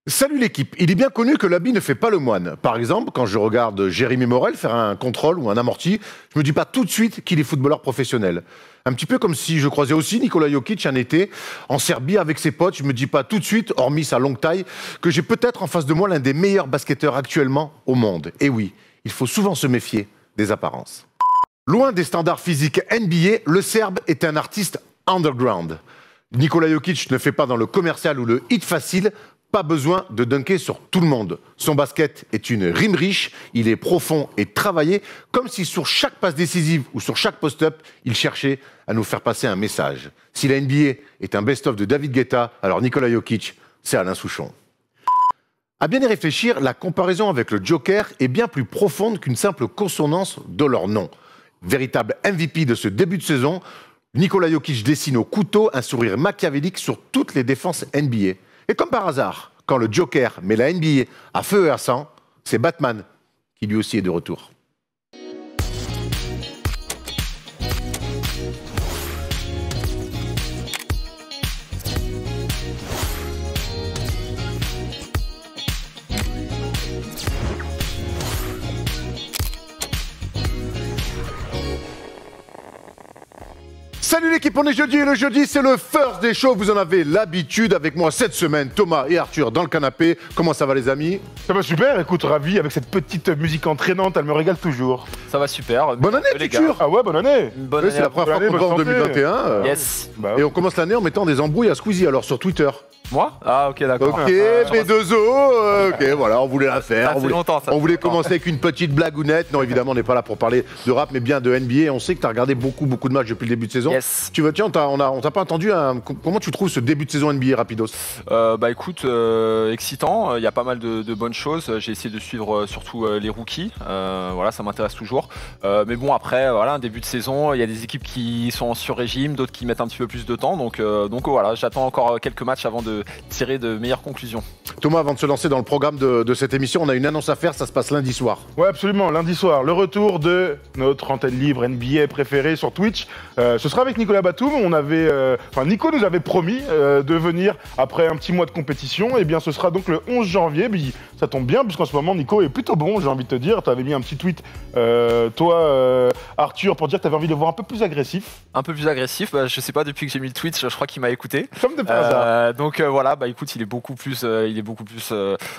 Salut l'équipe, il est bien connu que l'habit ne fait pas le moine. Par exemple, quand je regarde Jérémy Morel faire un contrôle ou un amorti, je me dis pas tout de suite qu'il est footballeur professionnel. Un petit peu comme si je croisais aussi Nikola Jokic un été en Serbie avec ses potes, je me dis pas tout de suite, hormis sa longue taille, que j'ai peut-être en face de moi l'un des meilleurs basketteurs actuellement au monde. Et oui, il faut souvent se méfier des apparences. Loin des standards physiques NBA, le Serbe est un artiste underground. Nikola Jokic ne fait pas dans le commercial ou le hit facile. Pas besoin de dunker sur tout le monde. Son basket est une rime riche, il est profond et travaillé, comme si sur chaque passe décisive ou sur chaque post-up, il cherchait à nous faire passer un message. Si la NBA est un best-of de David Guetta, alors Nikola Jokic, c'est Alain Souchon. À bien y réfléchir, la comparaison avec le Joker est bien plus profonde qu'une simple consonance de leur nom. Véritable MVP de ce début de saison, Nikola Jokic dessine au couteau un sourire machiavélique sur toutes les défenses NBA. Et comme par hasard, quand le Joker met la NBA à feu et à sang, c'est Batman qui lui aussi est de retour. Salut l'équipe, on est jeudi et le jeudi c'est le first des shows, vous en avez l'habitude. Avec moi cette semaine, Thomas et Arthur dans le canapé. Comment ça va les amis? Ça va super, écoute, ravi avec cette petite musique entraînante, elle me régale toujours. Ça va super. Bonne année futur. Ah ouais, bonne année. Bonne Oui, année. c'est la première fois qu'on te voit en 2021. Yes. Bah, Et on commence l'année en mettant des embrouilles à Squeezie alors sur Twitter. Moi? Ah ok d'accord. Ok, B2O, ok, voilà, on voulait la faire. Ça fait longtemps, ça On fait voulait longtemps. commencer avec une petite blagounette. Non, évidemment, on n'est pas là pour parler de rap, mais bien de NBA. On sait que tu as regardé beaucoup de matchs depuis le début de saison. Yes. Tu veux, tiens, on t'a pas entendu. Comment tu trouves ce début de saison NBA rapidos? Bah écoute, excitant, il y a pas mal de bonnes choses. J'ai essayé de suivre surtout les rookies, voilà, ça m'intéresse toujours. Mais bon après, voilà, un début de saison, il y a des équipes qui sont en sur-régime, d'autres qui mettent un petit peu plus de temps. Donc voilà, j'attends encore quelques matchs avant de tirer de meilleures conclusions. Thomas, avant de se lancer dans le programme de cette émission, on a une annonce à faire, ça se passe lundi soir. Ouais, absolument, lundi soir, le retour de notre antenne libre NBA préférée sur Twitch. Ce sera avec Nicolas Batum. Nico nous avait promis de venir après un petit mois de compétition. Et bien, ce sera donc le 11 janvier. Puis, ça tombe bien, puisqu'en ce moment, Nico est plutôt bon, j'ai envie de te dire. Tu avais mis un petit tweet, toi, Arthur, pour dire que tu avais envie de le voir un peu plus agressif. Un peu plus agressif, bah, je sais pas, depuis que j'ai mis le tweet, je crois qu'il m'a écouté. Comme de par hasard. Donc voilà, bah écoute, il est beaucoup plus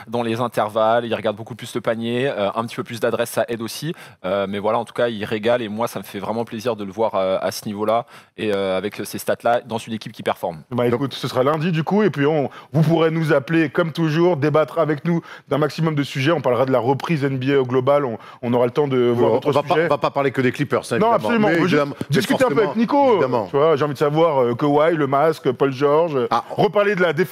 dans les intervalles, il regarde beaucoup plus le panier, un petit peu plus d'adresse, ça aide aussi. Mais voilà, en tout cas, il régale et moi, ça me fait vraiment plaisir de le voir à ce niveau-là et avec ces stats-là dans une équipe qui performe. Bah écoute, ce sera lundi du coup, et puis vous pourrez nous appeler comme toujours, débattre avec nous d'un maximum de sujets. On parlera de la reprise NBA au global, on aura le temps de voir d'autres sujets. On va pas parler que des Clippers, ça, Non, évidemment. absolument. Mais Discuter un peu avec Nico. Évidemment. Tu vois, j'ai envie de savoir Kawhi, le masque, Paul George, reparler de la défaite.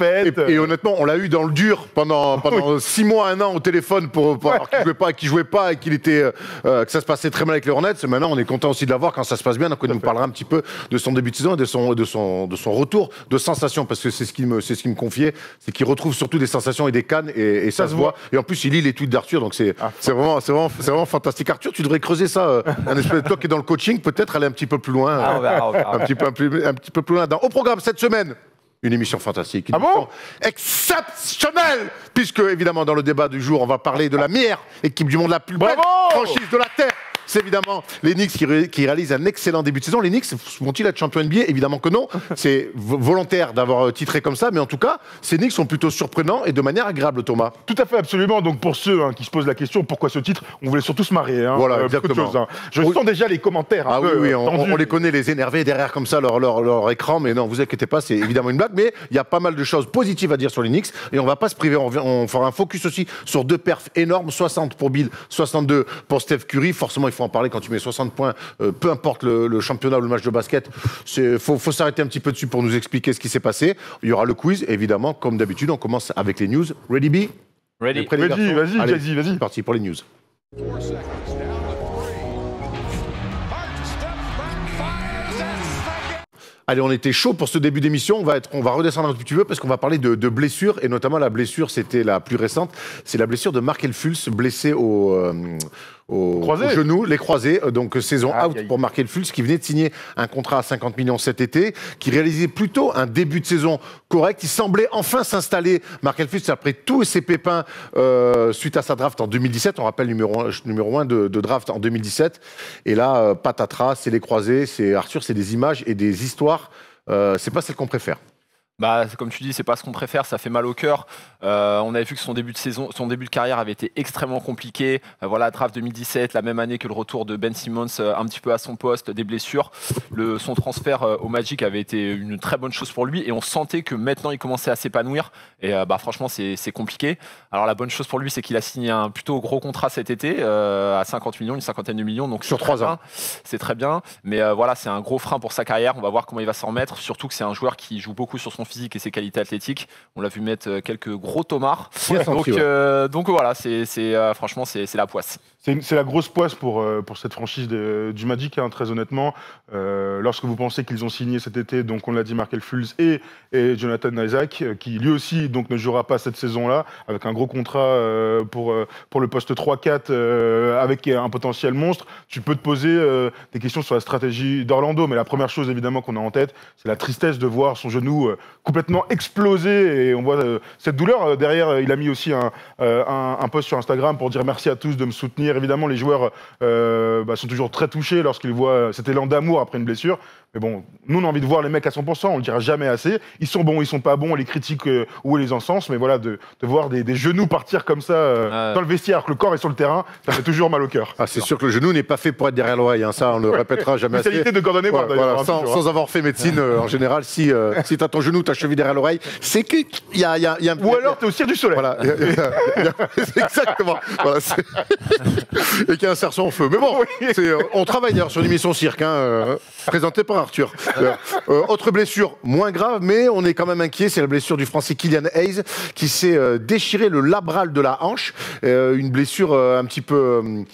Et honnêtement, on l'a eu dans le dur pendant 6 mois, 1 an au téléphone pour alors qu'il jouait pas et que ça se passait très mal avec les Hornets. Maintenant, on est content aussi de l'avoir quand ça se passe bien. Donc, il nous parlera un petit peu de son début de saison et de son retour de sensations, parce que c'est ce qu'il me confiait, c'est qu'il retrouve surtout des sensations et des cannes et ça se voit. Et en plus, il lit les tweets d'Arthur, donc c'est vraiment fantastique. Arthur, tu devrais creuser ça, un espèce de toi qui est dans le coaching, peut-être aller un petit peu plus loin, On verra. un petit peu plus loin. Au programme cette semaine. Une émission fantastique, une émission exceptionnelle, puisque évidemment dans le débat du jour, on va parler de la meilleure équipe du monde, la plus belle franchise de la Terre. C'est évidemment les Knicks qui réalisent un excellent début de saison. Les Knicks vont-ils être champions NBA? Évidemment que non. C'est volontaire d'avoir titré comme ça, mais en tout cas, ces Knicks sont plutôt surprenants et de manière agréable, Thomas. Tout à fait, absolument. Donc pour ceux qui se posent la question, pourquoi ce titre? On voulait surtout se marier. Voilà, exactement. Je sens déjà les commentaires. Oui, on les connaît, les énervés derrière comme ça, leur écran, mais non, vous inquiétez pas, c'est évidemment une blague, mais il y a pas mal de choses positives à dire sur les Knicks, et on va pas se priver, on fera un focus aussi sur 2 perfs énormes, 60 pour Bill, 62 pour Steph Curry. Forcément, il faut en parler quand tu mets 60 points, peu importe le championnat ou le match de basket, faut s'arrêter un petit peu dessus pour nous expliquer ce qui s'est passé. Il y aura le quiz, évidemment, comme d'habitude, on commence avec les news. Ready, B? Ready. Vas-y. C'est parti pour les news. Allez, on était chaud pour ce début d'émission. On va redescendre un petit peu parce qu'on va parler de blessures, et notamment la blessure, c'était la plus récente. C'est la blessure de Markelle Fultz, blessé au au genou, les croisés. Donc saison out pour Markel Fultz qui venait de signer un contrat à 50 millions cet été, qui réalisait plutôt un début de saison correct. Il semblait enfin s'installer, Markel Fultz, après tous ses pépins suite à sa draft en 2017. On rappelle numéro 1 de draft en 2017. Et là, patatras, c'est les croisés, c'est Arthur, c'est des images et des histoires. C'est pas celle qu'on préfère. Bah, comme tu dis, c'est pas ce qu'on préfère, ça fait mal au cœur. On avait vu que son début de carrière avait été extrêmement compliqué. Voilà, draft 2017, la même année que le retour de Ben Simmons un petit peu à son poste, des blessures. Son transfert au Magic avait été une très bonne chose pour lui et on sentait que maintenant il commençait à s'épanouir. Et franchement, c'est compliqué. Alors la bonne chose pour lui, c'est qu'il a signé un plutôt gros contrat cet été à 50 millions, une cinquantaine de millions. Donc sur 3 ans. C'est très bien. Mais voilà, c'est un gros frein pour sa carrière. On va voir comment il va s'en remettre. Surtout que c'est un joueur qui joue beaucoup sur son physique et ses qualités athlétiques. On l'a vu mettre quelques gros tomards. Donc voilà, franchement, c'est la poisse. C'est la grosse poisse pour cette franchise du Magic, hein, très honnêtement. Lorsque vous pensez qu'ils ont signé cet été, donc on l'a dit, Markel Fultz et Jonathan Isaac, qui lui aussi donc, ne jouera pas cette saison-là, avec un gros contrat pour le poste 3-4, avec un potentiel monstre. Tu peux te poser des questions sur la stratégie d'Orlando, mais la première chose évidemment qu'on a en tête, c'est la tristesse de voir son genou complètement explosé, et on voit cette douleur. Derrière, il a mis aussi un post sur Instagram pour dire merci à tous de me soutenir. Évidemment, les joueurs sont toujours très touchés lorsqu'ils voient cet élan d'amour après une blessure. Mais bon, nous, on a envie de voir les mecs à 100%, on le dira jamais assez. Ils sont bons, ils sont pas bons, on les critique ou on les encense, mais voilà, de voir des genoux partir comme ça dans le vestiaire, alors que le corps est sur le terrain, ça fait toujours mal au cœur. Ah, c'est sûr que le genou n'est pas fait pour être derrière l'oreille, hein. Ça on le répétera jamais assez. Spécialité de Gordon Hayward, d'ailleurs. Sans avoir fait médecine, en général, si t'as ton genou, ta cheville derrière l'oreille, c'est qu'il y a un... Ou alors t'es au cirque du soleil. Voilà, exactement. Voilà, et qu'il y a un cerceau en feu. Mais bon, on travaille d'ailleurs sur l'émission Cirque, présentée par Arthur. Autre blessure moins grave, mais on est quand même inquiet, c'est la blessure du Français Killian Hayes qui s'est déchiré le labral de la hanche. Une blessure un petit peu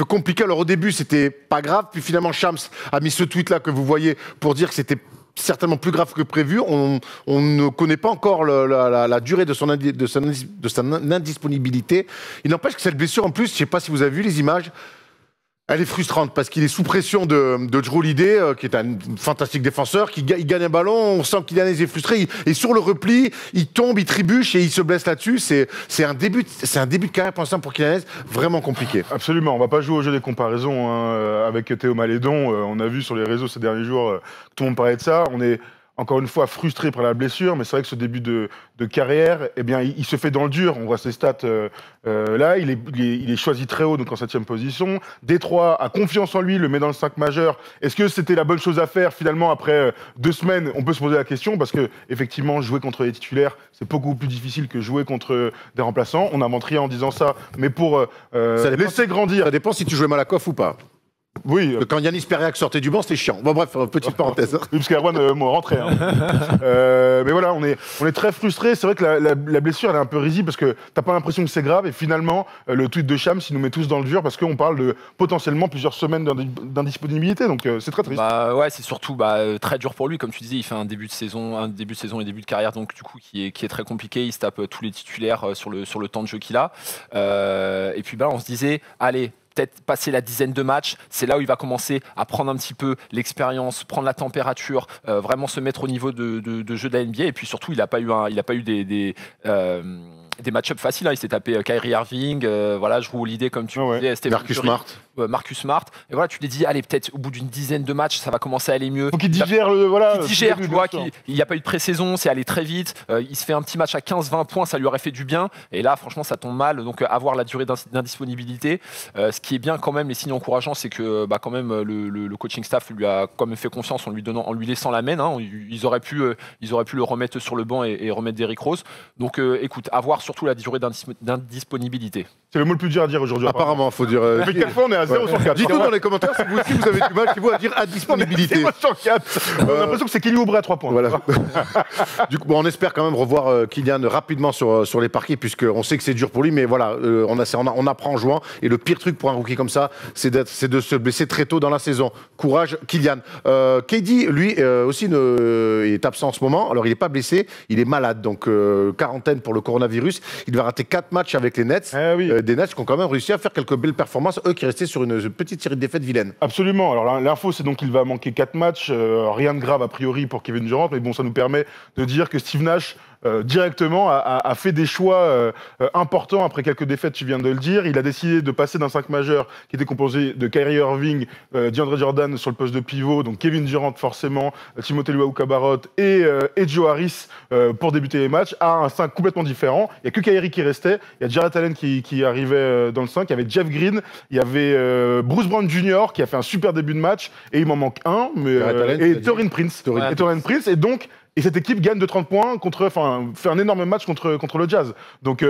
compliquée. Alors au début, c'était pas grave, puis finalement Shams a mis ce tweet-là que vous voyez pour dire que c'était certainement plus grave que prévu. On ne connaît pas encore la durée de son indisponibilité. Il n'empêche que cette blessure, en plus, je ne sais pas si vous avez vu les images, elle est frustrante parce qu'il est sous pression de Jrue Holiday, qui est un fantastique défenseur, il gagne un ballon, on sent qu'il est frustré, et sur le repli, il tombe, il trébuche et il se blesse là-dessus. C'est un début de carrière pour l'instant pour Killian Hayes vraiment compliqué. Absolument, on va pas jouer au jeu des comparaisons avec Théo Malédon. On a vu sur les réseaux ces derniers jours que tout le monde parlait de ça. On est encore une fois frustré par la blessure, mais c'est vrai que ce début de carrière, eh bien, il se fait dans le dur. On voit ses stats là, il est choisi très haut, donc en 7e position. Détroit a confiance en lui, le met dans le 5 majeur. Est-ce que c'était la bonne chose à faire finalement après 2 semaines? On peut se poser la question, parce que effectivement, jouer contre les titulaires, c'est beaucoup plus difficile que jouer contre des remplaçants. On n'invente rien en disant ça, mais pour laisser grandir. Ça dépend si tu jouais Malakoff ou pas. Oui. Quand Yanis Periak sortait du banc, c'était chiant. Bon bref, petite parenthèse. Oui, parce qu'Erwan rentrait. Mais voilà, on est très frustrés. C'est vrai que la blessure, elle est un peu risible parce que t'as pas l'impression que c'est grave. Et finalement, le tweet de Shams, il nous met tous dans le dur parce qu'on parle de potentiellement plusieurs semaines d'indisponibilité. Donc c'est très triste. Ouais, c'est surtout très dur pour lui. Comme tu disais, il fait un début de saison et début de carrière, donc du coup qui est très compliqué. Il se tape tous les titulaires sur le temps de jeu qu'il a. Et puis on se disait, allez, peut-être passer la dizaine de matchs, c'est là où il va commencer à prendre un petit peu l'expérience, prendre la température, vraiment se mettre au niveau de jeu de la NBA. Et puis surtout, il n'a pas eu des match-ups faciles. Il s'est tapé Kyrie Irving, Jrue Holiday, comme tu disais, Marcus Smart. Et voilà, tu t'es dit, allez, peut-être au bout d'une dizaine de matchs, ça va commencer à aller mieux. Faut qu'il digère tu vois, il n'y a pas eu de pré-saison, c'est allé très vite. Il se fait un petit match à 15-20 points, ça lui aurait fait du bien. Et là, franchement, ça tombe mal. Donc, avoir la durée d'indisponibilité. Ce qui est bien quand même, les signes encourageants, c'est que quand même le coaching staff lui a quand même fait confiance en lui laissant la main. Ils auraient pu le remettre sur le banc et remettre Derrick Rose. Donc, écoute, avoir surtout la durée d'indisponibilité. C'est le mot le plus dur à dire aujourd'hui. Apparemment, faut dire. Mais quelquefois, on est à 0 sur 4. Dites-nous dans les commentaires si vous aussi vous avez du mal chez vous à dire indisponibilité. 0 sur 4. On a l'impression que c'est Kelly Oubre à 3 points. Voilà. Du coup, on espère quand même revoir Killian rapidement sur les parquets, puisqu'on sait que c'est dur pour lui, mais voilà, on apprend en jouant. Et le pire truc pour un rookie comme ça, c'est de se blesser très tôt dans la saison. Courage, Killian. KD, lui, aussi est absent en ce moment. Alors, il n'est pas blessé, il est malade. Donc, quarantaine pour le coronavirus. Russe. Il va rater 4 matchs avec les Nets. Des Nets qui ont quand même réussi à faire quelques belles performances, eux qui restaient sur une petite série de défaites vilaines. Absolument. Alors l'info, c'est donc qu'il va manquer 4 matchs. Rien de grave a priori pour Kevin Durant, mais bon, ça nous permet de dire que Steve Nash directement a fait des choix importants après quelques défaites, tu viens de le dire. Il a décidé de passer d'un 5 majeur qui était composé de Kyrie Irving, DeAndre Jordan sur le poste de pivot, donc Kevin Durant forcément, Timothé Luwawu-Cabarrot et Joe Harris pour débuter les matchs, à un 5 complètement différent. Il n'y a que Kyrie qui restait, il y a Jarrett Allen qui arrivait dans le 5, il y avait Jeff Green, il y avait Bruce Brown Jr. qui a fait un super début de match, et il m'en manque un, et Taurean Prince. Et donc, et cette équipe gagne de 30 points fait un énorme match contre le Jazz. Donc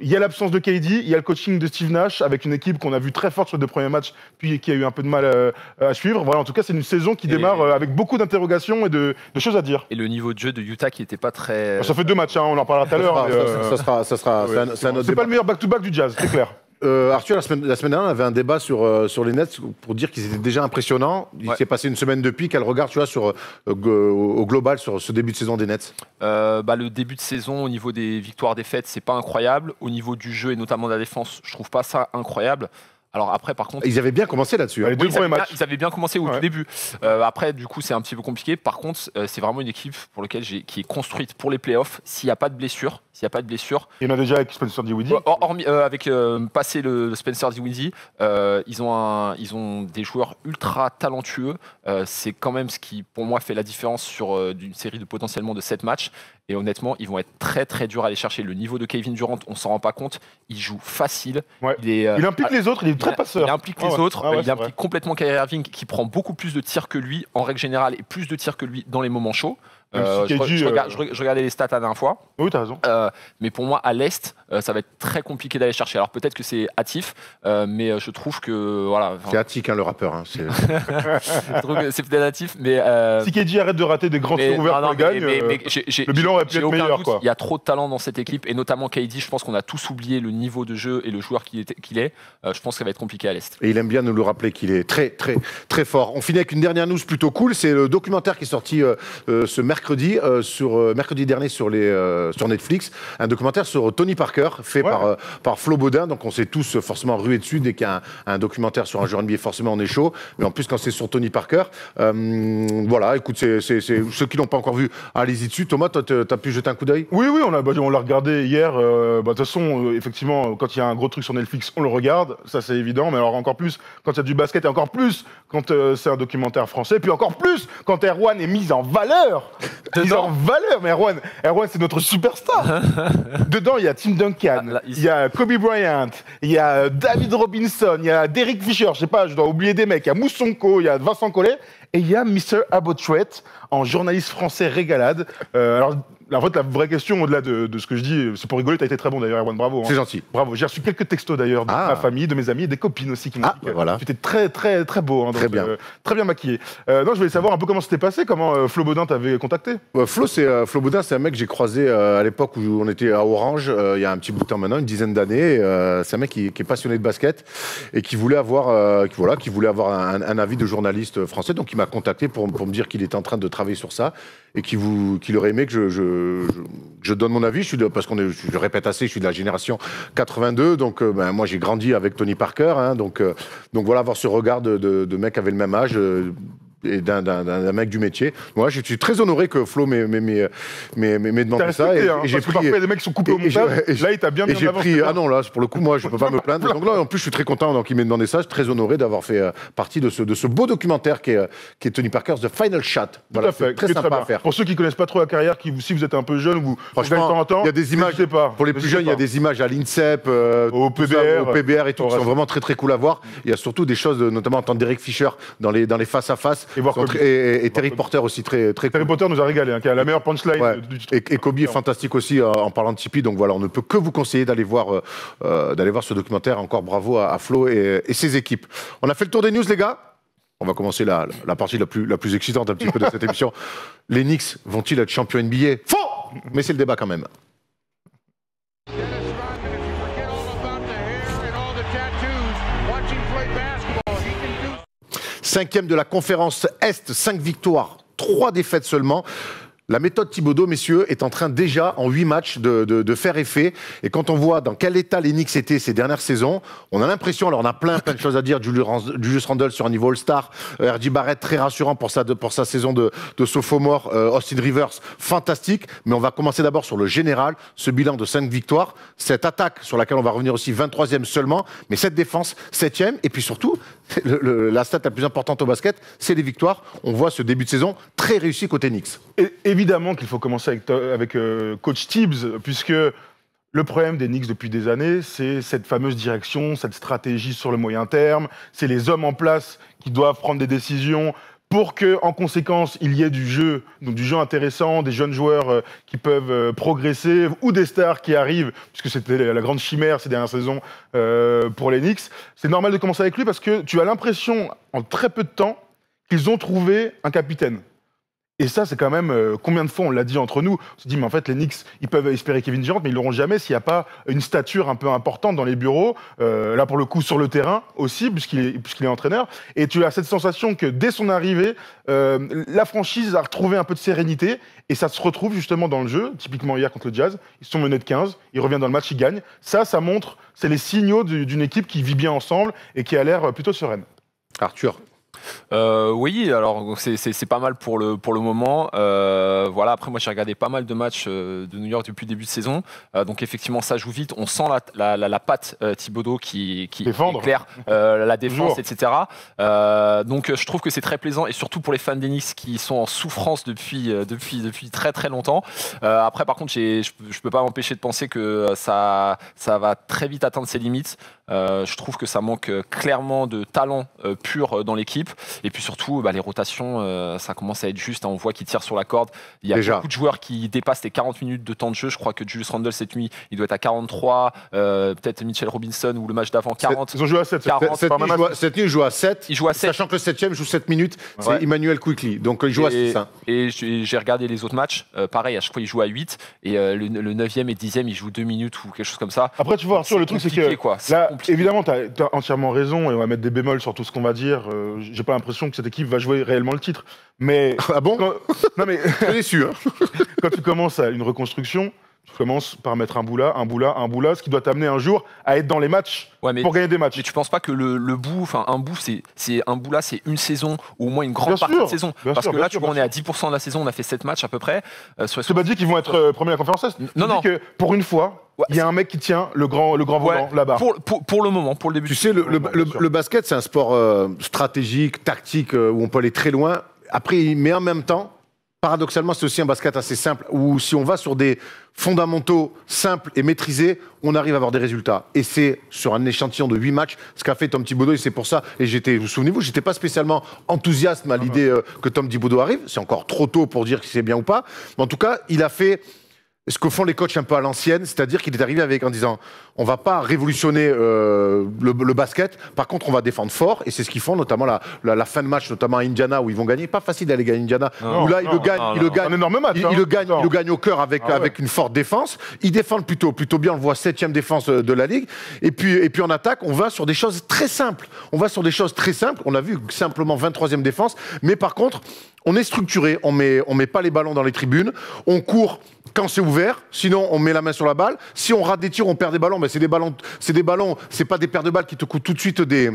il y a l'absence de KD, il y a le coaching de Steve Nash avec une équipe qu'on a vue très forte sur les 2 premiers matchs, puis qui a eu un peu de mal à suivre. Voilà, en tout cas, c'est une saison qui démarre avec beaucoup d'interrogations et de choses à dire. Et le niveau de jeu de Utah qui n'était pas très... Ça fait 2 matchs, on en parlera tout à l'heure. C'est pas le meilleur back-to-back du Jazz, c'est clair. Arthur, la semaine dernière, on avait un débat sur les Nets pour dire qu'ils étaient déjà impressionnants. Il s'est passé une semaine depuis. Quel regard tu as au global sur ce début de saison des Nets? Le début de saison, au niveau des victoires-défaites, c'est pas incroyable. Au niveau du jeu et notamment de la défense, je trouve pas ça incroyable. Alors après, par contre... Ils avaient bien commencé là-dessus. Les 2 premiers matchs. Ils avaient bien commencé au tout début. Après, du coup, c'est un petit peu compliqué. Par contre, c'est vraiment une équipe pour laquelle qui est construite pour les playoffs. S'il n'y a pas de blessure, il y en a déjà avec Spencer Dinwiddie. Hormis avec passer le Spencer Dinwiddie, ils ont des joueurs ultra talentueux. C'est quand même ce qui, pour moi, fait la différence sur d'une série de potentiellement de 7 matchs. Et honnêtement, ils vont être très très durs à aller chercher. Le niveau de Kevin Durant, on s'en rend pas compte. Il joue facile. Il implique les autres. Il est très passeur. Il implique les autres. Il implique complètement Kyrie Irving qui prend beaucoup plus de tirs que lui en règle générale et plus de tirs que lui dans les moments chauds. Je regardais les stats la dernière fois. Oui, t'as raison. Mais pour moi, à l'Est, ça va être très compliqué d'aller chercher. Alors peut-être que c'est hâtif, mais je trouve que... voilà. C'est hâtif, le rappeur. Je trouve que c'est peut-être hâtif, mais... Si KD arrête de rater des grands tirs ouverts pour gagne, le bilan aurait pu être meilleur. Il y a trop de talent dans cette équipe, et notamment KD, je pense qu'on a tous oublié le niveau de jeu et le joueur qu'il est. Je pense que ça va être compliqué à l'Est. Et il aime bien nous le rappeler qu'il est très, très, très fort. On finit avec une dernière news plutôt cool. C'est le documentaire qui est sorti ce mercredi dernier sur Netflix, un documentaire sur Tony Parker fait par Flo Baudin. Donc on s'est tous forcément rués dessus dès qu'il y a un documentaire sur un joueur NBA, forcément on est chaud. Mais en plus quand c'est sur Tony Parker, voilà, écoute, c'est ceux qui l'ont pas encore vu, allez-y dessus. Thomas, toi t'as pu jeter un coup d'œil? Oui, on l'a regardé hier. De toute façon, effectivement, quand il y a un gros truc sur Netflix, on le regarde, ça c'est évident. Mais alors encore plus quand il y a du basket, et encore plus quand c'est un documentaire français, puis encore plus quand Erwan est mis en valeur. Mais Erwan, c'est notre superstar. Dedans, il y a Tim Duncan, il y a Kobe Bryant, il y a David Robinson, il y a Derek Fisher, je sais pas, je dois oublier des mecs, il y a Moussonko, il y a Vincent Collet, et il y a Mr. Abotret en journaliste français régalade. Alors, en fait, la vraie question, au-delà de ce que je dis, c'est pour rigoler, t'as été très bon d'ailleurs, Erwan, bravo. C'est gentil. Bravo, j'ai reçu quelques textos d'ailleurs de ma famille, de mes amis et des copines aussi qui m'ont dit que tu étais très, très, très beau. Très bien. Très bien maquillé. Non, je voulais savoir un peu comment c'était passé, comment Flo Baudin t'avait contacté. Flo Baudin, c'est un mec que j'ai croisé à l'époque où on était à Orange, il y a un petit bout de temps maintenant, une dizaine d'années. C'est un mec qui est passionné de basket et qui voulait avoir, un avis de journaliste français. Donc il m'a contacté pour me dire qu'il était en train de travailler sur ça et qu'il aurait aimé que je donne mon avis. Parce je répète assez, je suis de la génération 82, donc moi j'ai grandi avec Tony Parker, hein, donc voilà, avoir ce regard de mec qui avait le même âge. Et d'un mec du métier. Moi, je suis très honoré que Flo m'ait demandé ça. Et j'ai pris parfois des mecs qui sont coupés au montage. Là, il t'a bien mis en avant. Ah non, là, pour le coup, moi, je peux pas me plaindre. Donc là, en plus, je suis très content qu'il m'ait demandé ça. Je suis très honoré d'avoir fait partie de ce beau documentaire qui est Tony Parker's The Final Shot. Tout à fait. Très sympa à faire. Pour ceux qui connaissent pas trop la carrière, si vous êtes un peu jeune ou franchement, il y a des images. Pour les plus jeunes, il y a des images à l'INSEP, au PBR et tout, qui sont vraiment très très cool à voir. Il y a surtout des choses, notamment en tant que Derek Fisher dans les face à face. Et Terry Porter aussi très cool. Terry Porter nous a régalé, qui a la meilleure punchline du truc. Et Kobe est fantastique aussi en parlant de Tipeee. Donc voilà, on ne peut que vous conseiller d'aller voir ce documentaire. Encore bravo à Flo et ses équipes. On a fait le tour des news, les gars. On va commencer la partie la plus excitante un petit peu de cette émission. Les Knicks vont-ils être champions NBA? Faux! Mais c'est le débat quand même. Cinquième de la conférence Est, 5 victoires, 3 défaites seulement. La méthode Thibodeau, messieurs, est en train déjà, en 8 matchs, de faire effet. Et quand on voit dans quel état les Knicks étaient ces dernières saisons, on a l'impression, alors on a plein de choses à dire, Julius Randle sur un niveau All-Star, R.J. Barrett très rassurant pour sa saison de sophomore, Austin Rivers fantastique, mais on va commencer d'abord sur le général, ce bilan de 5 victoires, cette attaque sur laquelle on va revenir aussi 23e seulement, mais cette défense 7e, et puis surtout, la stat la plus importante au basket, c'est les victoires. On voit ce début de saison très réussi côté Knicks. Et évidemment qu'il faut commencer avec coach Tibbs, puisque le problème des Knicks depuis des années, c'est cette fameuse direction, cette stratégie sur le moyen terme, c'est les hommes en place qui doivent prendre des décisions pour que, en conséquence, il y ait du jeu, donc du jeu intéressant, des jeunes joueurs qui peuvent progresser, ou des stars qui arrivent, puisque c'était la grande chimère ces dernières saisons pour les Knicks. C'est normal de commencer avec lui parce que tu as l'impression, en très peu de temps, qu'ils ont trouvé un capitaine. Et ça, c'est quand même combien de fois on l'a dit entre nous. On se dit, mais en fait, les Knicks, ils peuvent espérer Kevin Durant, mais ils l'auront jamais s'il n'y a pas une stature un peu importante dans les bureaux. Là, pour le coup, sur le terrain aussi, puisqu'il est entraîneur. Et tu as cette sensation que dès son arrivée, la franchise a retrouvé un peu de sérénité. Et ça se retrouve justement dans le jeu. Typiquement hier contre le Jazz, ils sont menés de 15, ils reviennent dans le match, ils gagnent. Ça montre, c'est les signaux d'une équipe qui vit bien ensemble et qui a l'air plutôt sereine. Arthur. Oui, alors c'est pas mal pour le moment. Voilà, après moi j'ai regardé pas mal de matchs de New York depuis le début de saison. Donc effectivement ça joue vite. On sent la patte Thibodeau qui est claire, la défense, etc. Donc je trouve que c'est très plaisant et surtout pour les fans des Knicks qui sont en souffrance depuis très très longtemps. Après par contre je peux pas m'empêcher de penser que ça va très vite atteindre ses limites. Je trouve que ça manque clairement de talent pur dans l'équipe. Et puis surtout, les rotations, ça commence à être juste. Hein, on voit qu'ils tirent sur la corde. Il y a beaucoup de joueurs qui dépassent les 40 minutes de temps de jeu. Je crois que Julius Randle, cette nuit, il doit être à 43. Peut-être Mitchell Robinson ou le match d'avant, 40. Ils ont joué à 7. Cette nuit, il joue à 7. Il joue à 7. Sachant que le 7e joue 7 minutes. C'est Emmanuel Quickly. Donc il joue à 6. Hein. Et j'ai regardé les autres matchs. Pareil, à chaque fois, il joue à 8. Et le 9e et 10e, il joue 2 minutes ou quelque chose comme ça. Après, tu vois, Arthur, le truc, c'est que là, évidemment, tu as entièrement raison. Et on va mettre des bémols sur tout ce qu'on va dire. J'ai pas l'impression que cette équipe va jouer réellement le titre. Mais ah bon non mais je suis déçu. Hein. Quand tu commences à une reconstruction, tu commences par mettre un bout là, ce qui doit t'amener un jour à être dans les matchs pour gagner des matchs. Mais tu penses pas que le bout, enfin un bout, c'est une saison ou au moins une grande partie de saison. Parce que là, tu vois, on est à 10% de la saison, on a fait 7 matchs à peu près. C'est pas dit qu'ils vont être premiers à la conférence Est. Non. Que pour une fois, il y a un mec qui tient le grand volant là-bas. Pour le moment, pour le début. Tu sais, le basket, c'est un sport stratégique, tactique, où on peut aller très loin. Après, mais en même temps, paradoxalement, c'est aussi un basket assez simple, où si on va sur des fondamentaux simples et maîtrisés, on arrive à avoir des résultats. Et c'est sur un échantillon de 8 matchs, ce qu'a fait Tom Thibodeau, et c'est pour ça, et vous souvenez-vous, j'étais pas spécialement enthousiaste à l'idée que Tom Thibodeau arrive, c'est encore trop tôt pour dire si c'est bien ou pas, mais en tout cas, il a fait ce que font les coachs un peu à l'ancienne, c'est-à-dire qu'il est arrivé en disant on va pas révolutionner le basket, par contre on va défendre fort, et c'est ce qu'ils font, notamment la fin de match, notamment à Indiana, où ils vont gagner. Pas facile d'aller gagner Indiana, où là ils le gagnent. Un énorme match. Il le gagne au cœur avec une forte défense. Ils défendent plutôt bien, on le voit 7e défense de la ligue. Et puis en attaque, on va sur des choses très simples. On a vu simplement 23e défense, mais par contre, on est structuré, on met pas les ballons dans les tribunes, on court quand c'est ouvert, sinon on met la main sur la balle. Si on rate des tirs, on perd des ballons, mais c'est des ballons, c'est pas des paires de balles qui te coûtent tout de suite des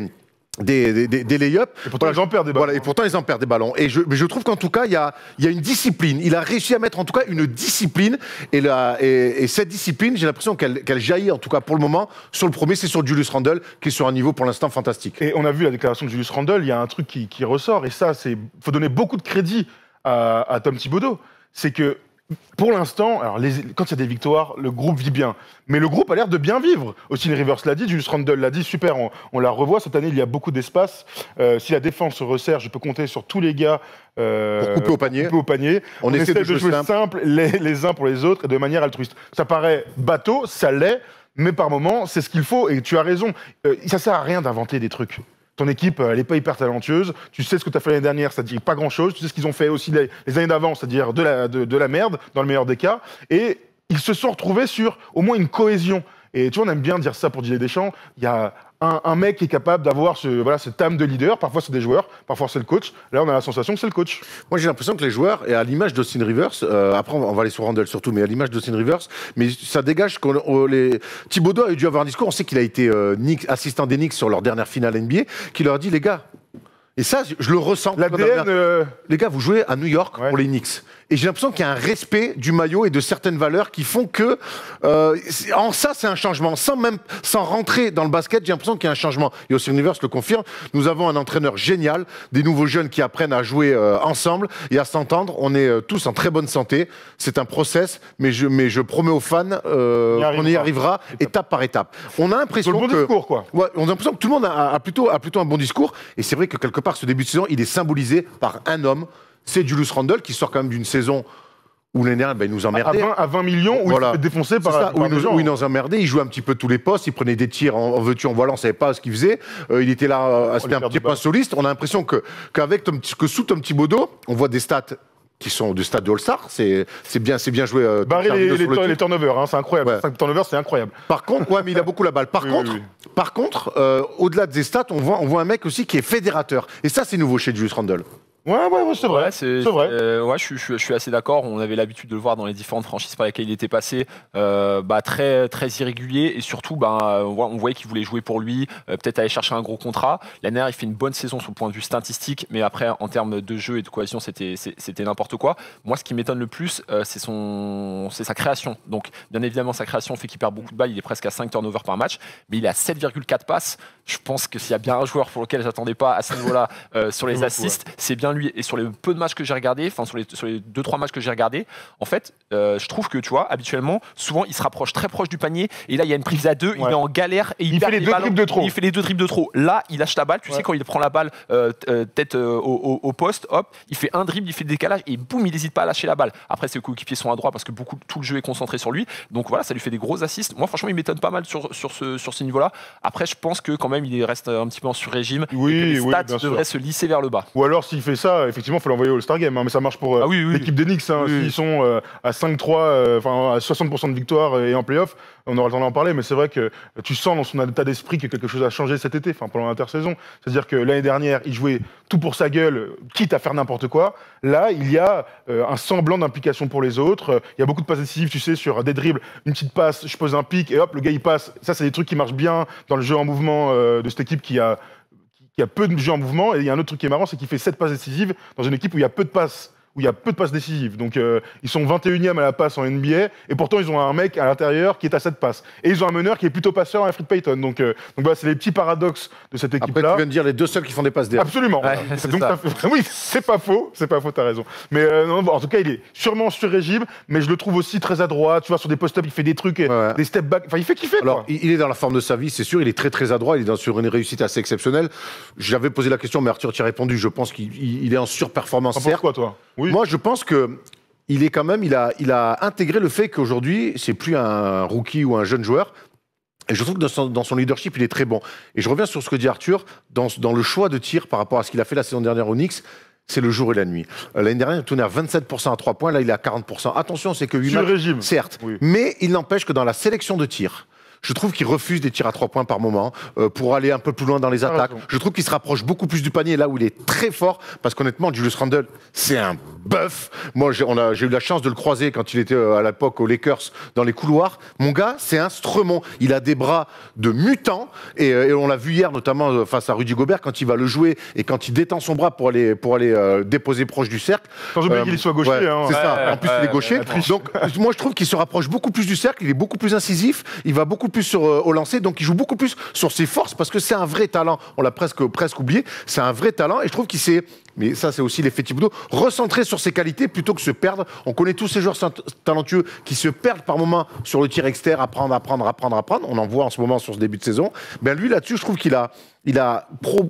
lay-ups. Et pourtant, ils en perdent des ballons. Voilà, et pourtant, ils en perdent des ballons. Et je trouve qu'en tout cas, il y a une discipline. Il a réussi à mettre en tout cas une discipline. Et cette discipline, j'ai l'impression qu'elle jaillit, en tout cas pour le moment. Sur le premier, c'est sur Julius Randle, qui est sur un niveau pour l'instant fantastique. Et on a vu la déclaration de Julius Randle, il y a un truc qui ressort. Et ça, faut donner beaucoup de crédit à Tom Thibodeau. C'est que, pour l'instant, alors quand il y a des victoires, le groupe vit bien. Mais le groupe a l'air de bien vivre. Austin Rivers l'a dit, Julius Randle l'a dit, super, on la revoit. Cette année, il y a beaucoup d'espace. Si la défense se resserre, je peux compter sur tous les gars pour couper au panier. On essaie de jouer simple les uns pour les autres et de manière altruiste. Ça paraît bateau, ça l'est, mais par moments, c'est ce qu'il faut. Et tu as raison, ça sert à rien d'inventer des trucs. Ton équipe, elle n'est pas hyper talentueuse. Tu sais ce que tu as fait l'année dernière, c'est-à-dire pas grand-chose. Tu sais ce qu'ils ont fait aussi les années d'avant, c'est-à-dire de la merde, dans le meilleur des cas. Et ils se sont retrouvés sur au moins une cohésion. Et tu vois, on aime bien dire ça pour Didier Deschamps. Il y a un mec qui est capable d'avoir cette âme de leader. Parfois, c'est des joueurs, parfois, c'est le coach. Là, on a la sensation que c'est le coach. Moi, j'ai l'impression que les joueurs, et à l'image d'Austin Rivers, après, on va aller sur Randle surtout, mais à l'image d'Austin Rivers, mais ça dégage que Thibodeau a dû avoir un discours. On sait qu'il a été assistant des Knicks sur leur dernière finale NBA, qui leur a dit, les gars, et ça, je le ressens. L'ADN. Les gars, vous jouez à New York pour les Knicks. Et j'ai l'impression qu'il y a un respect du maillot et de certaines valeurs qui font que en ça, c'est un changement. Sans rentrer dans le basket, j'ai l'impression qu'il y a un changement. Et Austin Rivers le confirme. Nous avons un entraîneur génial, des nouveaux jeunes qui apprennent à jouer ensemble et à s'entendre. On est tous en très bonne santé. C'est un process, mais je promets aux fans qu'on y arrivera étape par étape. On a l'impression le bon discours, quoi. Ouais, on a l'impression que tout le monde a plutôt un bon discours. Et c'est vrai que quelque part, ce début de saison, il est symbolisé par un homme. C'est Julius Randle qui sort quand même d'une saison où l'année dernière, il nous emmerdait. À 20 millions, où il s'est fait défoncer par où il nous emmerdait, il jouait un petit peu tous les postes, il prenait des tirs en veux-tu, en voilà, on ne savait pas ce qu'il faisait. Il était là, c'était un petit peu soliste. On a l'impression que sous Tom Thibodeau, on voit des stats qui sont du stade de All-Star, c'est bien joué. Barrer les turnovers, hein, c'est incroyable. Ouais. 5 turnovers, c'est incroyable. Par contre, ouais, mais il a beaucoup la balle. Par contre, au-delà des stats, on voit un mec aussi qui est fédérateur. Et ça, c'est nouveau chez Julius Randle. Ouais, c'est vrai. C'est vrai. Je suis assez d'accord. On avait l'habitude de le voir dans les différentes franchises par lesquelles il était passé, très, très irrégulier. Et surtout, on voyait qu'il voulait jouer pour lui, peut-être aller chercher un gros contrat. L'année dernière, il fait une bonne saison sur le point de vue statistique, mais après, en termes de jeu et de cohésion, c'était n'importe quoi. Moi, ce qui m'étonne le plus, c'est sa création. Donc, bien évidemment, sa création fait qu'il perd beaucoup de balles. Il est presque à 5 turnovers par match, mais il est à 7,4 passes. Je pense que s'il y a bien un joueur pour lequel j'attendais pas à ce niveau-là sur les assists, c'est bien lui. Et sur les peu de matchs que j'ai regardés, enfin sur les 2-3 matchs que j'ai regardés, en fait, je trouve que tu vois, habituellement, souvent il se rapproche très proche du panier. Et là, il y a une prise à deux, il est en galère et il fait les deux dribbles de trop. Il fait les 2 dribbles de trop. Là, il lâche la balle. Tu sais, quand il prend la balle tête au poste, hop, il fait un dribble, il fait le décalage et boum, il n'hésite pas à lâcher la balle. Après, ses coéquipiers sont à droite parce que tout le jeu est concentré sur lui. Donc voilà, ça lui fait des gros assists. Moi, franchement, il m'étonne pas mal sur ce niveau-là. Après, je pense que quand même, il reste un petit peu en sur-régime. Les stats devraient se lisser vers le bas. Ou alors, s'il fait ça, effectivement, il faut l'envoyer au All-Star Game. Hein, mais ça marche pour l'équipe des Knicks. Hein, s'ils sont à 5-3, à 60% de victoire et en play-off, on aura le temps d'en parler. Mais c'est vrai que tu sens dans son état d'esprit que quelque chose a changé cet été, pendant l'intersaison. C'est-à-dire que l'année dernière, il jouait tout pour sa gueule, quitte à faire n'importe quoi. Là, il y a un semblant d'implication pour les autres. Il y a beaucoup de passes décisives, tu sais, sur des dribbles, une petite passe, je pose un pic et hop, le gars il passe. Ça, c'est des trucs qui marchent bien dans le jeu en mouvement de cette équipe qui a peu de jeu en mouvement. Et il y a un autre truc qui est marrant, c'est qu'il fait 7 passes décisives dans une équipe où il y a peu de passes. Décisives. Donc, ils sont 21e à la passe en NBA, et pourtant, ils ont un mec à l'intérieur qui est à 7 passes. Et ils ont un meneur qui est plutôt passeur, Elfrid Payton. Donc voilà, c'est les petits paradoxes de cette équipe-là. Après, tu viens de dire les deux seuls qui font des passes derrière. Absolument. Ouais, donc, oui, c'est pas faux, t'as raison. Mais en tout cas, il est sûrement sur régime, mais je le trouve aussi très adroit. Tu vois, sur des post-ups, il fait des trucs, des step back. Enfin, il fait kiffer. Alors, il est dans la forme de sa vie, c'est sûr. Il est très, très adroit. Il est sur une réussite assez exceptionnelle. J'avais posé la question, mais Arthur t'y a répondu. Je pense qu'il est en surperformance. Pourquoi, toi? Oui. Moi, je pense que il est quand même, il a intégré le fait qu'aujourd'hui, c'est plus un rookie ou un jeune joueur. Et je trouve que dans son leadership, il est très bon. Et je reviens sur ce que dit Arthur, dans le choix de tir par rapport à ce qu'il a fait la saison dernière au Knicks, c'est le jour et la nuit. L'année dernière, il tournait à 27% à 3 points, là, il est à 40%. Attention, c'est que 8 matchs, régime. Certes, mais il n'empêche que dans la sélection de tirs, je trouve qu'il refuse des tirs à 3 points par moment pour aller un peu plus loin dans les attaques. Je trouve qu'il se rapproche beaucoup plus du panier là où il est très fort. Parce qu'honnêtement, Julius Randle, c'est un bœuf. Moi, j'ai eu la chance de le croiser quand il était à l'époque aux Lakers dans les couloirs. Mon gars, c'est un Stremon. Il a des bras de mutant. Et on l'a vu hier, notamment face à Rudy Gobert, quand il va le jouer et quand il détend son bras pour aller déposer proche du cercle. Sans oublier qu'il soit gaucher. C'est ça. En plus, il est gaucher. Donc, moi, je trouve qu'il se rapproche beaucoup plus du cercle. Il est beaucoup plus incisif. Il va beaucoup plus au lancer, donc il joue beaucoup plus sur ses forces parce que c'est un vrai talent. On l'a presque oublié. C'est un vrai talent et je trouve qu'il s'est, mais ça c'est aussi l'effet Thibodeau, recentré sur ses qualités plutôt que se perdre. On connaît tous ces joueurs talentueux qui se perdent par moments sur le tir externe, apprendre. On en voit en ce moment sur ce début de saison. Ben lui là-dessus, je trouve qu'il a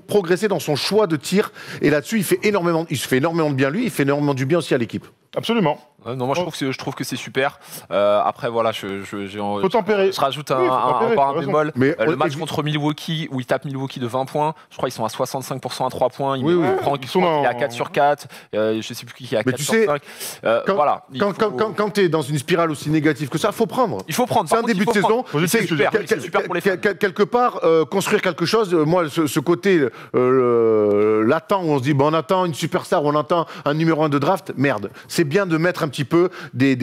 progressé dans son choix de tir et là-dessus il se fait énormément de bien lui, il fait énormément du bien aussi à l'équipe. Absolument. Non, moi je trouve que c'est super. Après voilà, faut tempérer. Je rajoute encore un bémol. Mais le match contre Milwaukee où ils tapent Milwaukee de 20 points, je crois qu'ils sont à 65% à 3 points. Ils sont il est à 4 sur 4, je sais plus qui est à 4 sur 5. Voilà. Quand tu es dans une spirale aussi négative que ça, faut prendre. Il faut prendre. C'est un début de saison. C'est super pour les fans. Quelque part, construire quelque chose, moi, ce côté latent où on se dit, on attend une superstar, on attend un numéro 1 de draft, merde. C'est bien de mettre un petit peu des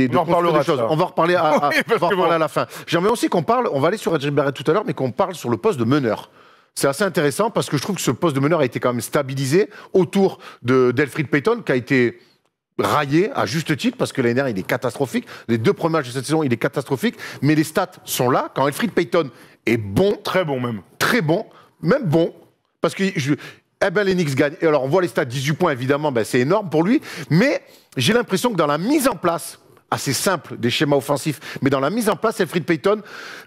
choses. On va en reparler à la fin. J'aimerais aussi qu'on parle, on va aller sur RJ Barrett tout à l'heure, mais qu'on parle sur le poste de meneur. C'est assez intéressant parce que je trouve que ce poste de meneur a été quand même stabilisé autour d'Elfrid Payton, qui a été raillé à juste titre parce que l'année dernière il est catastrophique. Les 2 premiers matchs de cette saison il est catastrophique, mais les stats sont là. Quand Elfrid Payton est bon, très bon même, même bon, parce que les Knicks gagnent. Et alors on voit les stats, 18 points évidemment, c'est énorme pour lui, mais j'ai l'impression que dans la mise en place assez simple des schémas offensifs, mais dans la mise en place, Elfrid Payton,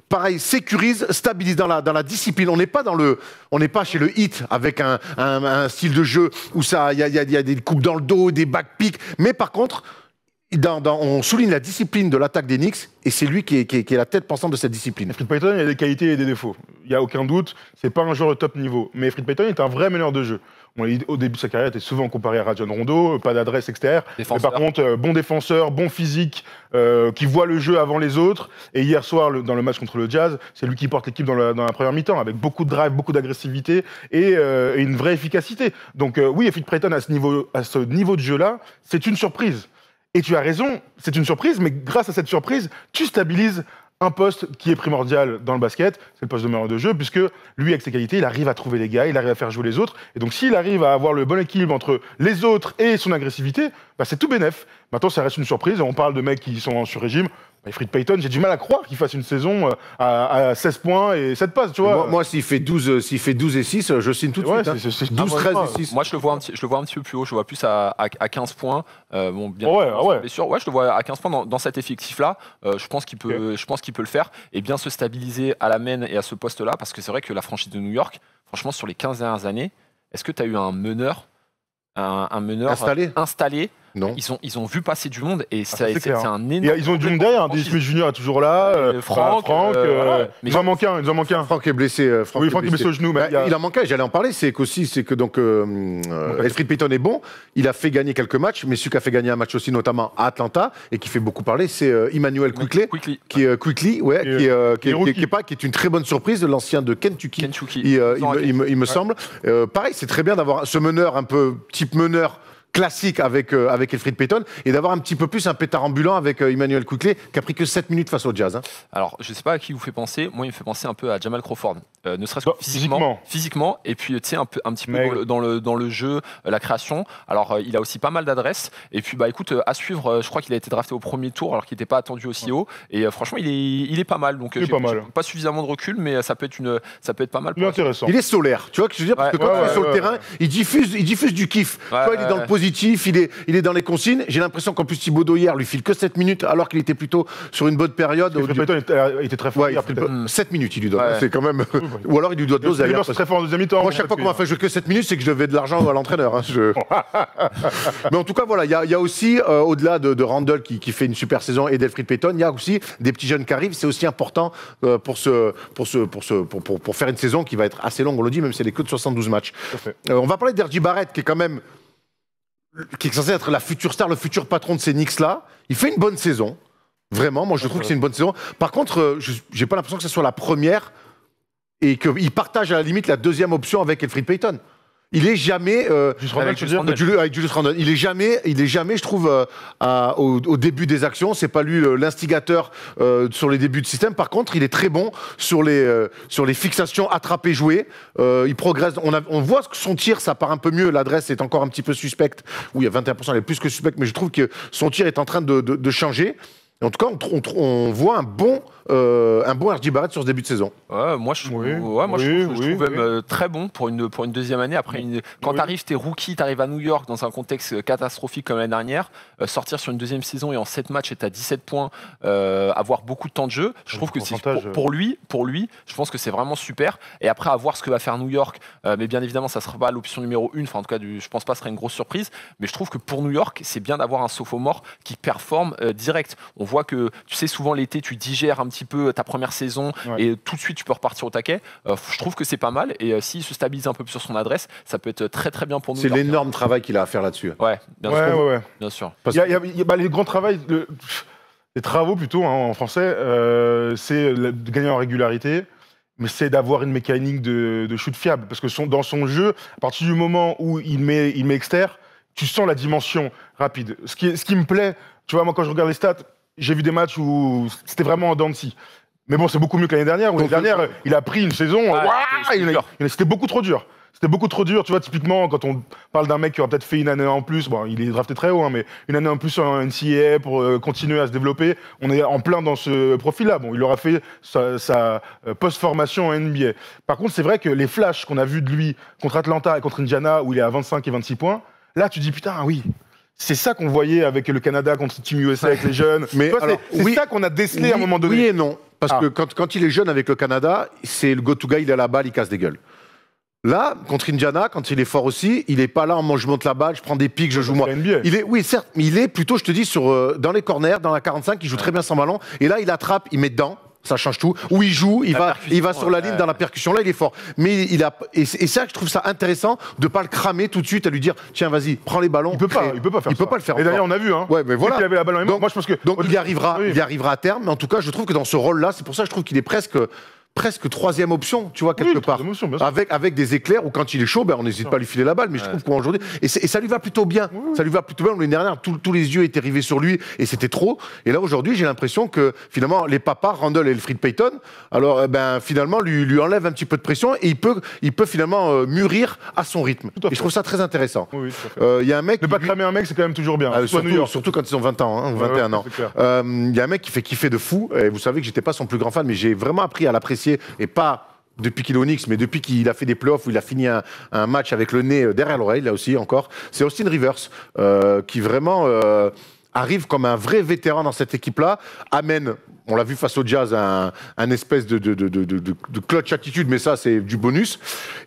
pareil, sécurise, stabilise dans la discipline. On n'est pas chez le Heat avec un style de jeu où il y a des coupes dans le dos, des backpicks, mais par contre, on souligne la discipline de l'attaque des Knicks et c'est lui qui est la tête pensante de cette discipline. Elfrid Payton, il a des qualités et des défauts. Il n'y a aucun doute, c'est pas un joueur de top niveau. Mais Elfrid Payton est un vrai meneur de jeu. Au début de sa carrière, il était souvent comparé à Rajon Rondo, pas d'adresse extérieure. Mais par contre, bon défenseur, bon physique, qui voit le jeu avant les autres. Et hier soir, dans le match contre le Jazz, c'est lui qui porte l'équipe dans la première mi-temps, avec beaucoup de drive, beaucoup d'agressivité et une vraie efficacité. Donc oui, Elfrid Payton à ce niveau de jeu-là, c'est une surprise. Et tu as raison, c'est une surprise, mais grâce à cette surprise, tu stabilises un poste qui est primordial dans le basket, c'est le poste de meneur de jeu, puisque lui, avec ses qualités, il arrive à trouver les gars, il arrive à faire jouer les autres. Et donc, s'il arrive à avoir le bon équilibre entre les autres et son agressivité, c'est tout bénef. Maintenant, ça reste une surprise. On parle de mecs qui sont sur régime. Elfrid Payton, j'ai du mal à croire qu'il fasse une saison à 16 points et 7 passes, tu vois. Moi s'il fait 12 et 6, je signe tout de suite. C'est 12, 13 et 6. Moi, je le vois un petit peu plus haut. Je le vois plus à 15 points. Bon, bien sûr. Ouais, je le vois à 15 points dans cet effectif-là. Je pense qu'il peut le faire et bien se stabiliser à la main et à ce poste-là. Parce que c'est vrai que la franchise de New York, franchement, sur les 15 dernières années, est-ce que tu as eu un meneur installé? Non. Ils ont vu passer du monde et c'est un énorme. Ils ont du monde derrière. Dennis Smith Jr. est toujours là. Franck. Voilà. Ils en manquent un. Franck est blessé. Franck est blessé au genou. Mais il en manquait. J'allais en parler. C'est que donc Elfrid Payton est bon. Il a fait gagner quelques matchs, mais celui qui a fait gagner un match aussi, notamment à Atlanta, et qui fait beaucoup parler, c'est Immanuel Quickley, qui est une très bonne surprise, l'ancien de Kentucky. Il me semble. Pareil, c'est très bien d'avoir ce meneur un peu type meneur classique avec Elfrid Payton et d'avoir un petit peu plus un pétard ambulant avec Immanuel Quickley qui a pris que 7 minutes face au Jazz. Hein. Alors, je sais pas à qui vous fait penser. Moi, il me fait penser un peu à Jamal Crawford. Ne serait-ce que physiquement. Et puis, tu sais, un petit peu dans le jeu, la création. Alors, il a aussi pas mal d'adresses. Et puis, écoute, à suivre, je crois qu'il a été drafté au premier tour alors qu'il n'était pas attendu aussi haut. Et franchement, il est pas mal. Donc, j'ai pas suffisamment de recul, mais ça peut être pas mal. Il est intéressant. Il est solaire. Tu vois ce que je veux dire? Parce que quand il est sur le terrain, il diffuse du kiff. Tu vois, il est dans le positif, il est dans les consignes. J'ai l'impression qu'en plus Thibaudot hier lui file que 7 minutes alors qu'il était plutôt sur une bonne période. Payton était très fort. 7 minutes il lui donne. C'est quand même. Ou alors il lui doit doser. C'est très fort en deuxième mi-temps. Moi chaque fois qu'on m'a fait jouer que 7 minutes, c'est que je devais de l'argent à l'entraîneur. Hein. Mais en tout cas voilà, il y a aussi au-delà de Randle qui fait une super saison et d'Elfrid Payton, il y a aussi des petits jeunes qui arrivent. C'est aussi important pour faire une saison qui va être assez longue. On le dit même si elle est que de 72 matchs. On va parler d'RJ Barrett qui est censé être la future star, le futur patron de ces Knicks-là. Il fait une bonne saison. Vraiment, moi je trouve que c'est une bonne saison. Par contre, j'ai pas l'impression que ce soit la première et qu'il partage à la limite la deuxième option avec Elfrid Payton. Il est jamais avec Julius Randle. Il est jamais, je trouve, au début des actions. C'est pas lui l'instigateur sur les débuts de système. Par contre, il est très bon sur les fixations attrapées jouées. Il progresse. On voit que son tir, ça part un peu mieux. L'adresse est encore un petit peu suspecte. Oui, il y a 21%, elle est plus que suspecte, mais je trouve que son tir est en train de changer. Et en tout cas, on voit un bon RJ Barrett sur ce début de saison. Moi, je trouve même très bon pour une deuxième année. Après, quand t'arrives, t'es rookie, t'arrives à New York dans un contexte catastrophique comme l'année dernière, sortir sur une deuxième saison et en 7 matchs et t'as 17 points, avoir beaucoup de temps de jeu, je trouve que c'est pour lui, je pense que c'est vraiment super. Et après, à voir ce que va faire New York, mais bien évidemment, ça sera pas l'option numéro 1. Enfin, en tout cas, je pense pas que ce serait une grosse surprise. Mais je trouve que pour New York, c'est bien d'avoir un sophomore qui performe direct. On voit que, tu sais, souvent l'été, tu digères un petit peu ta première saison et tout de suite, tu peux repartir au taquet. Je trouve que c'est pas mal. Et s'il se stabilise un peu plus sur son adresse, ça peut être très très bien pour nous. C'est l'énorme travail qu'il a à faire là-dessus. Ouais, bien sûr. Il y a les grands travaux, les travaux plutôt en français, c'est de gagner en régularité. Mais c'est d'avoir une mécanique de shoot fiable. Parce que dans son jeu, à partir du moment où il met externe, tu sens la dimension rapide. Ce qui me plaît, tu vois, moi quand je regarde les stats, j'ai vu des matchs où c'était vraiment en dents de scie. Mais bon, c'est beaucoup mieux que l'année dernière. L'année dernière, il a pris une saison, c'était beaucoup trop dur. C'était beaucoup trop dur, tu vois, typiquement, quand on parle d'un mec qui aura peut-être fait une année en plus, bon, il est drafté très haut, mais une année en plus en NCAA pour continuer à se développer, on est en plein dans ce profil-là. Bon, il aura fait sa post-formation en NBA. Par contre, c'est vrai que les flashs qu'on a vus de lui contre Atlanta et contre Indiana, où il est à 25 et 26 points, là, tu dis, putain, oui, c'est ça qu'on voyait avec le Canada contre Team USA, avec les jeunes. Mais c'est ça qu'on a décelé à un moment donné. Oui et non, parce que quand il est jeune avec le Canada, c'est le go-to-guy, il a la balle, il casse des gueules. Là, contre Indiana, quand il est fort aussi, il n'est pas là en mode je monte la balle, je prends des pics, je joue moi. Oui, certes, mais il est plutôt, je te dis, dans les corners, dans la 45, il joue très bien sans ballon. Et là, il attrape, il met dedans. Ça change tout. Où il joue, il va sur la ligne dans la percussion. Là, il est fort. Mais et c'est ça que je trouve ça intéressant de pas le cramer tout de suite, à lui dire tiens, vas-y, prends les ballons. Il peut pas faire. Il peut pas le faire. Et d'ailleurs, on a vu. Ouais, mais voilà. Il avait la balle en main. Moi, je pense que donc il y arrivera à terme. Mais en tout cas, je trouve que dans ce rôle-là, c'est pour ça que je trouve qu'il est presque troisième option, tu vois, quelque part. Option, avec des éclairs où quand il est chaud, on n'hésite pas à lui filer la balle, mais je trouve qu'aujourd'hui. Et ça lui va plutôt bien. Ça lui va plutôt bien. L'année dernière, tous les yeux étaient rivés sur lui et c'était trop. Et là, aujourd'hui, j'ai l'impression que finalement, les papas, Randle et Elfrid Payton, alors finalement, lui enlèvent un petit peu de pression et il peut finalement mûrir à son rythme. Et je trouve ça très intéressant. Il y a un mec. Ne pas cramer un mec, c'est quand même toujours bien. Surtout quand ils ont 20 ans, 21 ans. Il y a un mec qui fait kiffer de fou. Et vous savez que j'étais pas son plus grand fan, mais j'ai vraiment appris à l'apprécier. Et pas depuis qu'il est au Knicks, mais depuis qu'il a fait des playoffs où il a fini un match avec le nez derrière l'oreille, là aussi encore. C'est Austin Rivers qui vraiment arrive comme un vrai vétéran dans cette équipe-là, amène, on l'a vu face au Jazz, un espèce de clutch attitude, mais ça c'est du bonus,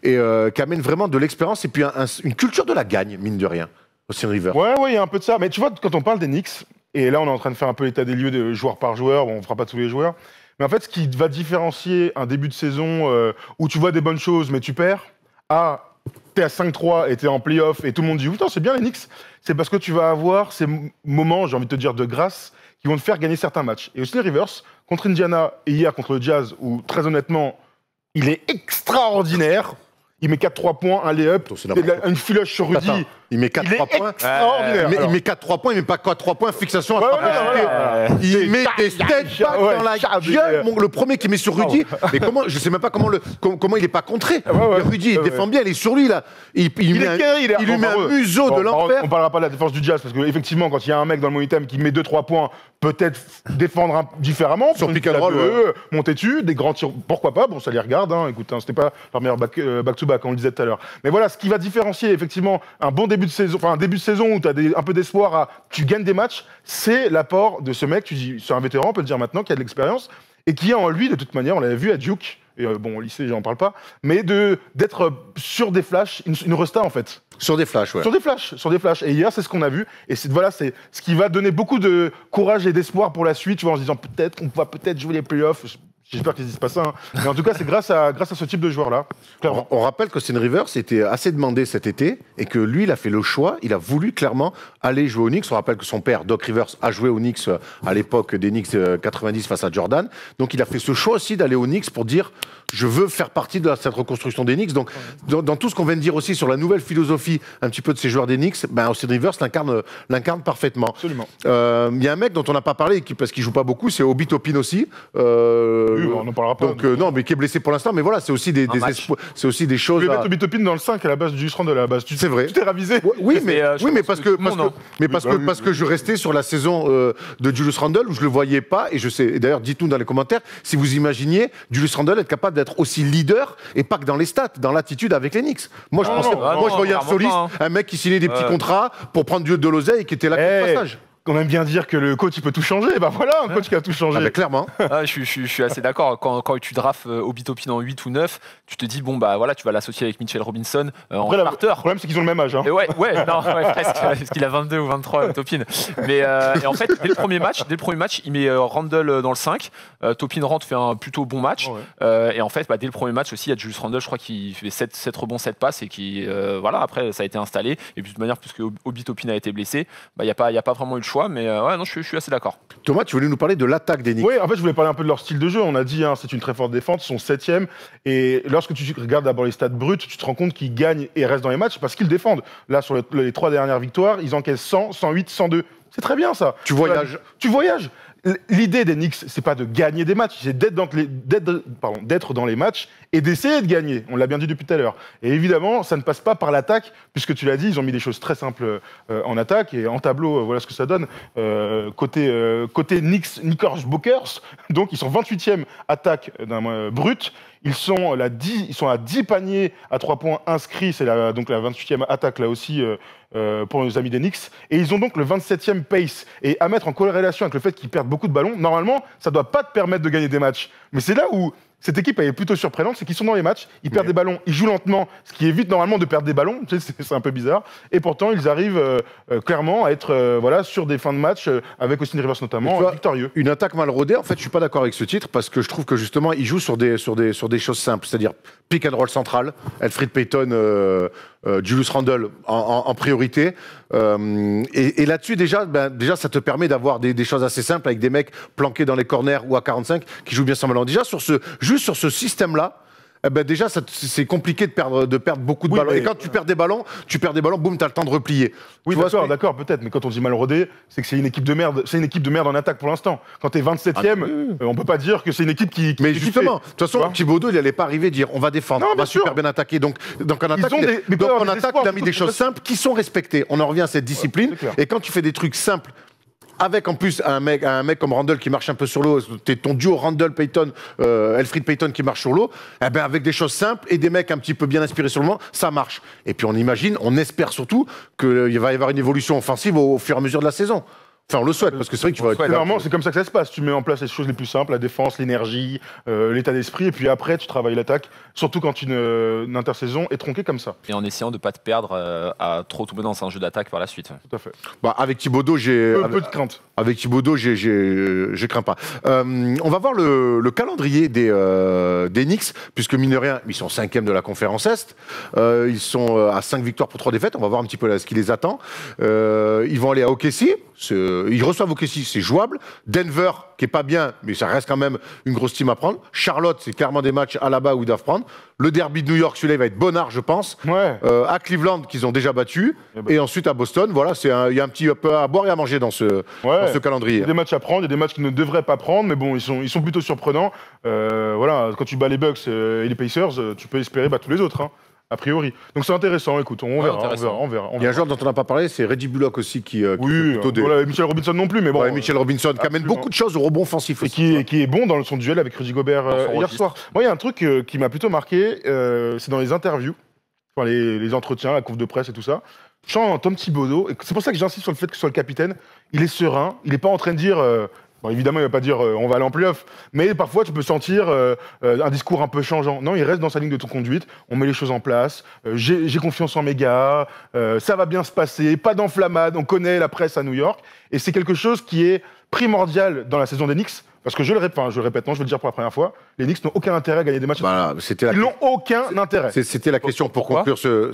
et qui amène vraiment de l'expérience et puis une culture de la gagne, mine de rien, Austin Rivers. Ouais, il y a un peu de ça. Mais tu vois, quand on parle des Knicks, et là on est en train de faire un peu l'état des lieux de joueur par joueur, bon, on fera pas tous les joueurs, mais en fait, ce qui va différencier un début de saison où tu vois des bonnes choses, mais tu perds, t'es à 5-3 et t'es en play-off et tout le monde dit « Putain, c'est bien les Knicks », c'est parce que tu vas avoir ces moments, j'ai envie de te dire, de grâce, qui vont te faire gagner certains matchs. Et Austin Rivers, contre Indiana et hier contre le Jazz, où très honnêtement, il est extraordinaire. Il met 4-3 points, un lay-up, une filoche sur Rudy. Attends, il met 4-3 points. Extraordinaire. Il met 4-3 points, il met pas 4-3 points, fixation à il met des step back dans la gueule. Le premier qui met sur Rudy, mais comment, je sais même pas comment il est pas contré. Rudy, il défend bien, il est sur lui là. Il lui met un museau de l'enfer. On parlera pas de la défense du Jazz, parce qu'effectivement, quand il y a un mec dans le Monitem qui met 2-3 points, peut-être défendre différemment. Sur pick and roll, monter dessus, des grands tirs, pourquoi pas, bon, ça les regarde, écoute, c'était pas leur meilleur back-to-back, on le disait tout à l'heure. Mais voilà, ce qui va différencier effectivement un bon début de saison, enfin un début de saison où tu as un peu d'espoir, tu gagnes des matchs, c'est l'apport de ce mec, tu dis, c'est un vétéran, on peut le dire maintenant, qui a de l'expérience, et qui a en lui, de toute manière, on l'avait vu à Duke, et bon, au lycée, j'en parle pas, mais d'être sur des flashs, une resta en fait. Sur des flashs, ouais. Sur des flashs. Et hier, c'est ce qu'on a vu. Et c'est ce qui va donner beaucoup de courage et d'espoir pour la suite, tu vois, en se disant peut-être qu'on va jouer les playoffs. J'espère qu'ils disent pas ça. Mais en tout cas, c'est grâce à ce type de joueur-là. On rappelle qu'Austin Rivers était assez demandé cet été et que lui, il a fait le choix. Il a voulu clairement aller jouer aux Knicks. On rappelle que son père, Doc Rivers, a joué aux Knicks à l'époque des Knicks 90 face à Jordan. Donc, il a fait ce choix aussi d'aller aux Knicks pour dire je veux faire partie de cette reconstruction des Knicks. Donc, dans tout ce qu'on vient de dire aussi sur la nouvelle philosophie un petit peu de ces joueurs des Knicks, Austin Rivers l'incarne parfaitement. Absolument. Il y a un mec dont on n'a pas parlé parce qu'il joue pas beaucoup, c'est Obi Toppin aussi. On n'en parlera pas. Donc non, mais qui est blessé pour l'instant. Mais voilà, c'est aussi des choses. Je vais mettre Obi Toppin dans le 5 à la base du Randle, à la base. C'est vrai. Tu t'es ravisé. Oui, mais parce que je restais sur la saison de Julius Randle où je le voyais pas. Et je sais. Et d'ailleurs, dites-nous dans les commentaires si vous imaginiez Julius Randle être capable d'être aussi leader et pas que dans les stats, dans l'attitude avec les Knicks. Moi, je voyais un soliste, un mec qui signait des petits contrats pour prendre de l'oseille et qui était là pour le passage. on aime bien dire que le coach il peut tout changer. Bah voilà, un coach qui a tout changé. Ah bah, clairement. Ah, je suis assez d'accord. Quand tu drafts Obi Toppin en 8 ou 9, tu te dis, bon, bah voilà, tu vas l'associer avec Mitchell Robinson en Après, starter. le problème, c'est qu'ils ont le même âge. Hein. Ouais, non, presque, parce qu'il a 22 ou 23, Toppin. Mais et en fait, dès le premier match, il met Randle dans le 5. Toppin rentre, fait un plutôt bon match. Et en fait, dès le premier match aussi, il y a Julius Randle, je crois qu'il fait 7 rebonds, 7 passes, et qui, voilà, après, ça a été installé. Et puis, de toute manière, puisque Obi Toppin a été blessé, il n'y a pas vraiment eu le choix. Mais ouais, non, je suis assez d'accord. Thomas, tu voulais nous parler de l'attaque des Knicks. Oui, en fait, je voulais parler un peu de leur style de jeu. On a dit, hein, c'est une très forte défense, ils sont 7e. Et lorsque tu regardes d'abord les stats bruts, tu te rends compte qu'ils gagnent et restent dans les matchs parce qu'ils défendent. Là, sur les 3 dernières victoires, ils encaissent 100, 108, 102. C'est très bien ça. Tu voyages. Tu voyages. L'idée des Knicks, c'est pas de gagner des matchs, c'est d'être dans les matchs et d'essayer de gagner. On l'a bien dit depuis tout à l'heure. Et évidemment, ça ne passe pas par l'attaque, puisque tu l'as dit, ils ont mis des choses très simples en attaque et en tableau. Voilà ce que ça donne. Côté Knicks, Knickerbockers, donc ils sont 28e attaque brut. Ils sont à 10 paniers à 3 points inscrits. C'est donc la 28e attaque là aussi pour nos amis des Knicks. Et ils ont donc le 27e pace. Et à mettre en corrélation avec le fait qu'ils perdent beaucoup de ballons, normalement, ça ne doit pas te permettre de gagner des matchs. Mais c'est là où cette équipe elle est plutôt surprenante, c'est qu'ils sont dans les matchs, ils perdent des ballons, ils jouent lentement, ce qui évite normalement de perdre des ballons, c'est un peu bizarre. Et pourtant, ils arrivent clairement à être sur des fins de match, avec Austin Rivers notamment, victorieux. Une attaque mal rodée, en fait, je suis pas d'accord avec ce titre, parce que je trouve que justement, ils jouent sur des choses simples, c'est-à-dire pick and roll central, Elfrid Payton, Julius Randle en priorité. Et là-dessus, déjà, ça te permet d'avoir des choses assez simples avec des mecs planqués dans les corners ou à 45 qui jouent bien sans ballon. Déjà, juste sur ce système-là, déjà, c'est compliqué de perdre beaucoup de ballons. Et quand tu perds des ballons, boum, tu as le temps de replier. Oui, d'accord, peut-être. Mais quand on dit mal rodé, c'est que c'est une équipe de merde. C'est une équipe de merde en attaque pour l'instant. Quand t'es 27e, on peut pas dire que c'est une équipe qui mais justement, de toute façon, Thibodeau, il allait pas arriver à dire on va défendre, on va super bien attaquer. Donc en attaque, il a mis des choses simples qui sont respectées. On en revient à cette discipline. Et quand tu fais des trucs simples, avec en plus un mec comme Randle qui marche un peu sur l'eau, t'es ton duo Randle-Payton, Elfrid Payton qui marche sur l'eau, avec des choses simples et des mecs un petit peu bien inspirés sur le moment, ça marche. Et puis on espère surtout qu'il va y avoir une évolution offensive au fur et à mesure de la saison. Enfin, on le souhaite, parce que c'est vrai que tu vas... Clairement, c'est comme ça que ça se passe. Tu mets en place les choses les plus simples, la défense, l'énergie, l'état d'esprit, et puis après, tu travailles l'attaque, surtout quand une intersaison est tronquée comme ça. Et en essayant de ne pas te perdre à trop tomber dans un jeu d'attaque par la suite. Tout à fait. Avec Thibodeau, j'ai... Peu de crainte. Avec Thibodeau, je crains pas. On va voir le calendrier des Knicks, puisque mine de rien, ils sont 5e de la conférence Est. Ils sont à 5 victoires pour 3 défaites. On va voir un petit peu ce qui les attend. Ils vont aller à OKC. Ils reçoivent OKC, c'est jouable. Denver, qui est pas bien, mais ça reste quand même une grosse team à prendre. Charlotte, c'est clairement des matchs à la bas où ils doivent prendre. Le derby de New York, celui-là, il va être bonnard, je pense. Ouais. À Cleveland, qu'ils ont déjà battu. Et ensuite à Boston. Voilà, il y a un petit peu à boire et à manger dans ce calendrier. Il y a des matchs à prendre, il y a des matchs qu'ils ne devraient pas prendre, mais bon, ils sont plutôt surprenants. Voilà, quand tu bats les Bucks et les Pacers, tu peux espérer battre tous les autres. Hein. A priori. Donc c'est intéressant, écoute, on verra. Il y a un joueur dont on n'a pas parlé, c'est Reggie Bullock aussi qui plutôt voilà, Mitchell Robinson non plus, mais bon. Mitchell Robinson qui amène beaucoup de choses au rebond offensif aussi. Et qui est bon dans son duel avec Rudy Gobert hier soir. Moi, il y a un truc qui m'a plutôt marqué, c'est dans les interviews, enfin, les entretiens, la conf de presse et tout ça. Je sens Tom Thibodeau, et c'est pour ça que j'insiste sur le fait que ce soit le capitaine, il est serein, il n'est pas en train de dire... Bon, évidemment, il ne va pas dire on va aller en play-off, mais parfois tu peux sentir un discours un peu changeant. Non, il reste dans sa ligne de conduite, on met les choses en place, j'ai confiance en mes gars, ça va bien se passer, pas d'enflammade, on connaît la presse à New York, et c'est quelque chose qui est primordial dans la saison des Knicks, parce que je le répète, non, je vais le dire pour la première fois, les Knicks n'ont aucun intérêt à gagner des matchs. Ils n'ont aucun intérêt. C'était la question pour conclure ce...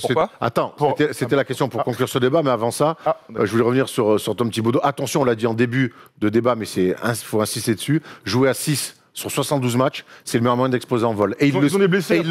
C'était la question pour conclure ce débat, mais avant ça, je voulais revenir sur Tom Thibodeau. Attention, on l'a dit en début de débat, mais il faut insister dessus, jouer à 6 sur 72 matchs, c'est le meilleur moyen d'exploser en vol. Et ils ont des blessés,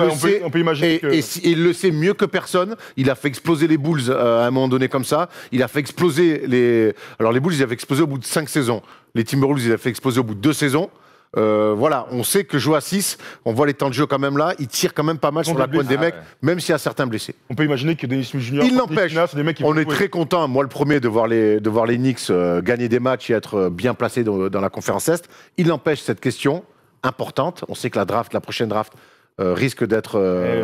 on peut imaginer que... Et il le sait mieux que personne. Il a fait exploser les Bulls à un moment donné comme ça. Il a fait exploser les... Alors les Bulls, ils avaient explosé au bout de 5 saisons. Les Timberwolves, ils avaient fait exploser au bout de 2 saisons. Voilà, on sait que jouer à 6, on voit les temps de jeu quand même là, il tire quand même pas mal sur la pointe des mecs, même s'il y a certains blessés. On peut imaginer que Dennis Smith Jr. Il n'empêche, on est très content, moi le premier, de voir les Knicks gagner des matchs et être bien placés dans la conférence Est. Il n'empêche cette question importante, on sait que la prochaine draft risque d'être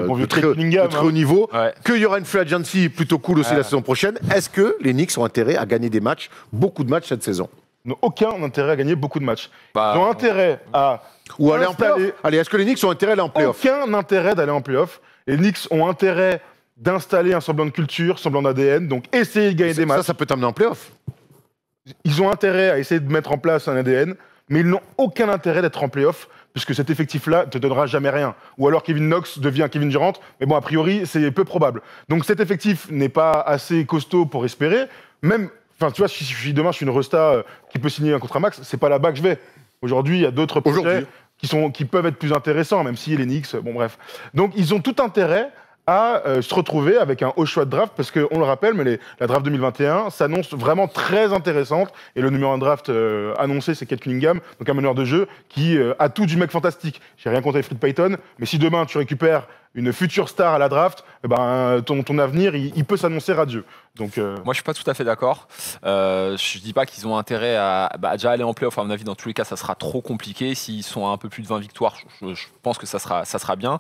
bon, de très haut niveau, Ouais. qu'il y aura une free agency plutôt cool aussi la saison prochaine. Est-ce que les Knicks ont intérêt à gagner des matchs, beaucoup de matchs cette saison? Ils n'ont aucun intérêt à gagner beaucoup de matchs. Bah, Ils ont intérêt à Ou aller en installer- playoff? Allez, est-ce que les Knicks ont intérêt à aller en playoff? aucun intérêt d'aller en playoff. Les Knicks ont intérêt d'installer un semblant de culture, semblant d'ADN, donc essayer de gagner des matchs. Ça peut t'amener en playoff. Ils ont intérêt à essayer de mettre en place un ADN, mais ils n'ont aucun intérêt d'être en playoff, puisque cet effectif-là ne te donnera jamais rien. Ou alors Kevin Knox devient Kevin Durant, mais bon, a priori, c'est peu probable. Donc cet effectif n'est pas assez costaud pour espérer. Même, enfin, tu vois, si demain je suis une resta qui peut signer un contrat max, c'est pas là-bas que je vais. Aujourd'hui, il y a d'autres projets qui peuvent être plus intéressants, même si les Knicks, bon bref. Donc ils ont tout intérêt à se retrouver avec un haut choix de draft, parce qu'on le rappelle, mais la draft 2021 s'annonce vraiment très intéressante, et le numéro 1 draft annoncé, c'est Kate Cunningham, donc un meneur de jeu qui a tout du mec fantastique. J'ai rien contre Elfrid Payton, mais si demain tu récupères une future star à la draft, eh ben, ton avenir, il peut s'annoncer radieux. Donc, Moi, je suis pas tout à fait d'accord. Je dis pas qu'ils ont intérêt à déjà aller en playoff. À mon avis, dans tous les cas, ça sera trop compliqué. S'ils sont à un peu plus de 20 victoires, je pense que ça sera bien.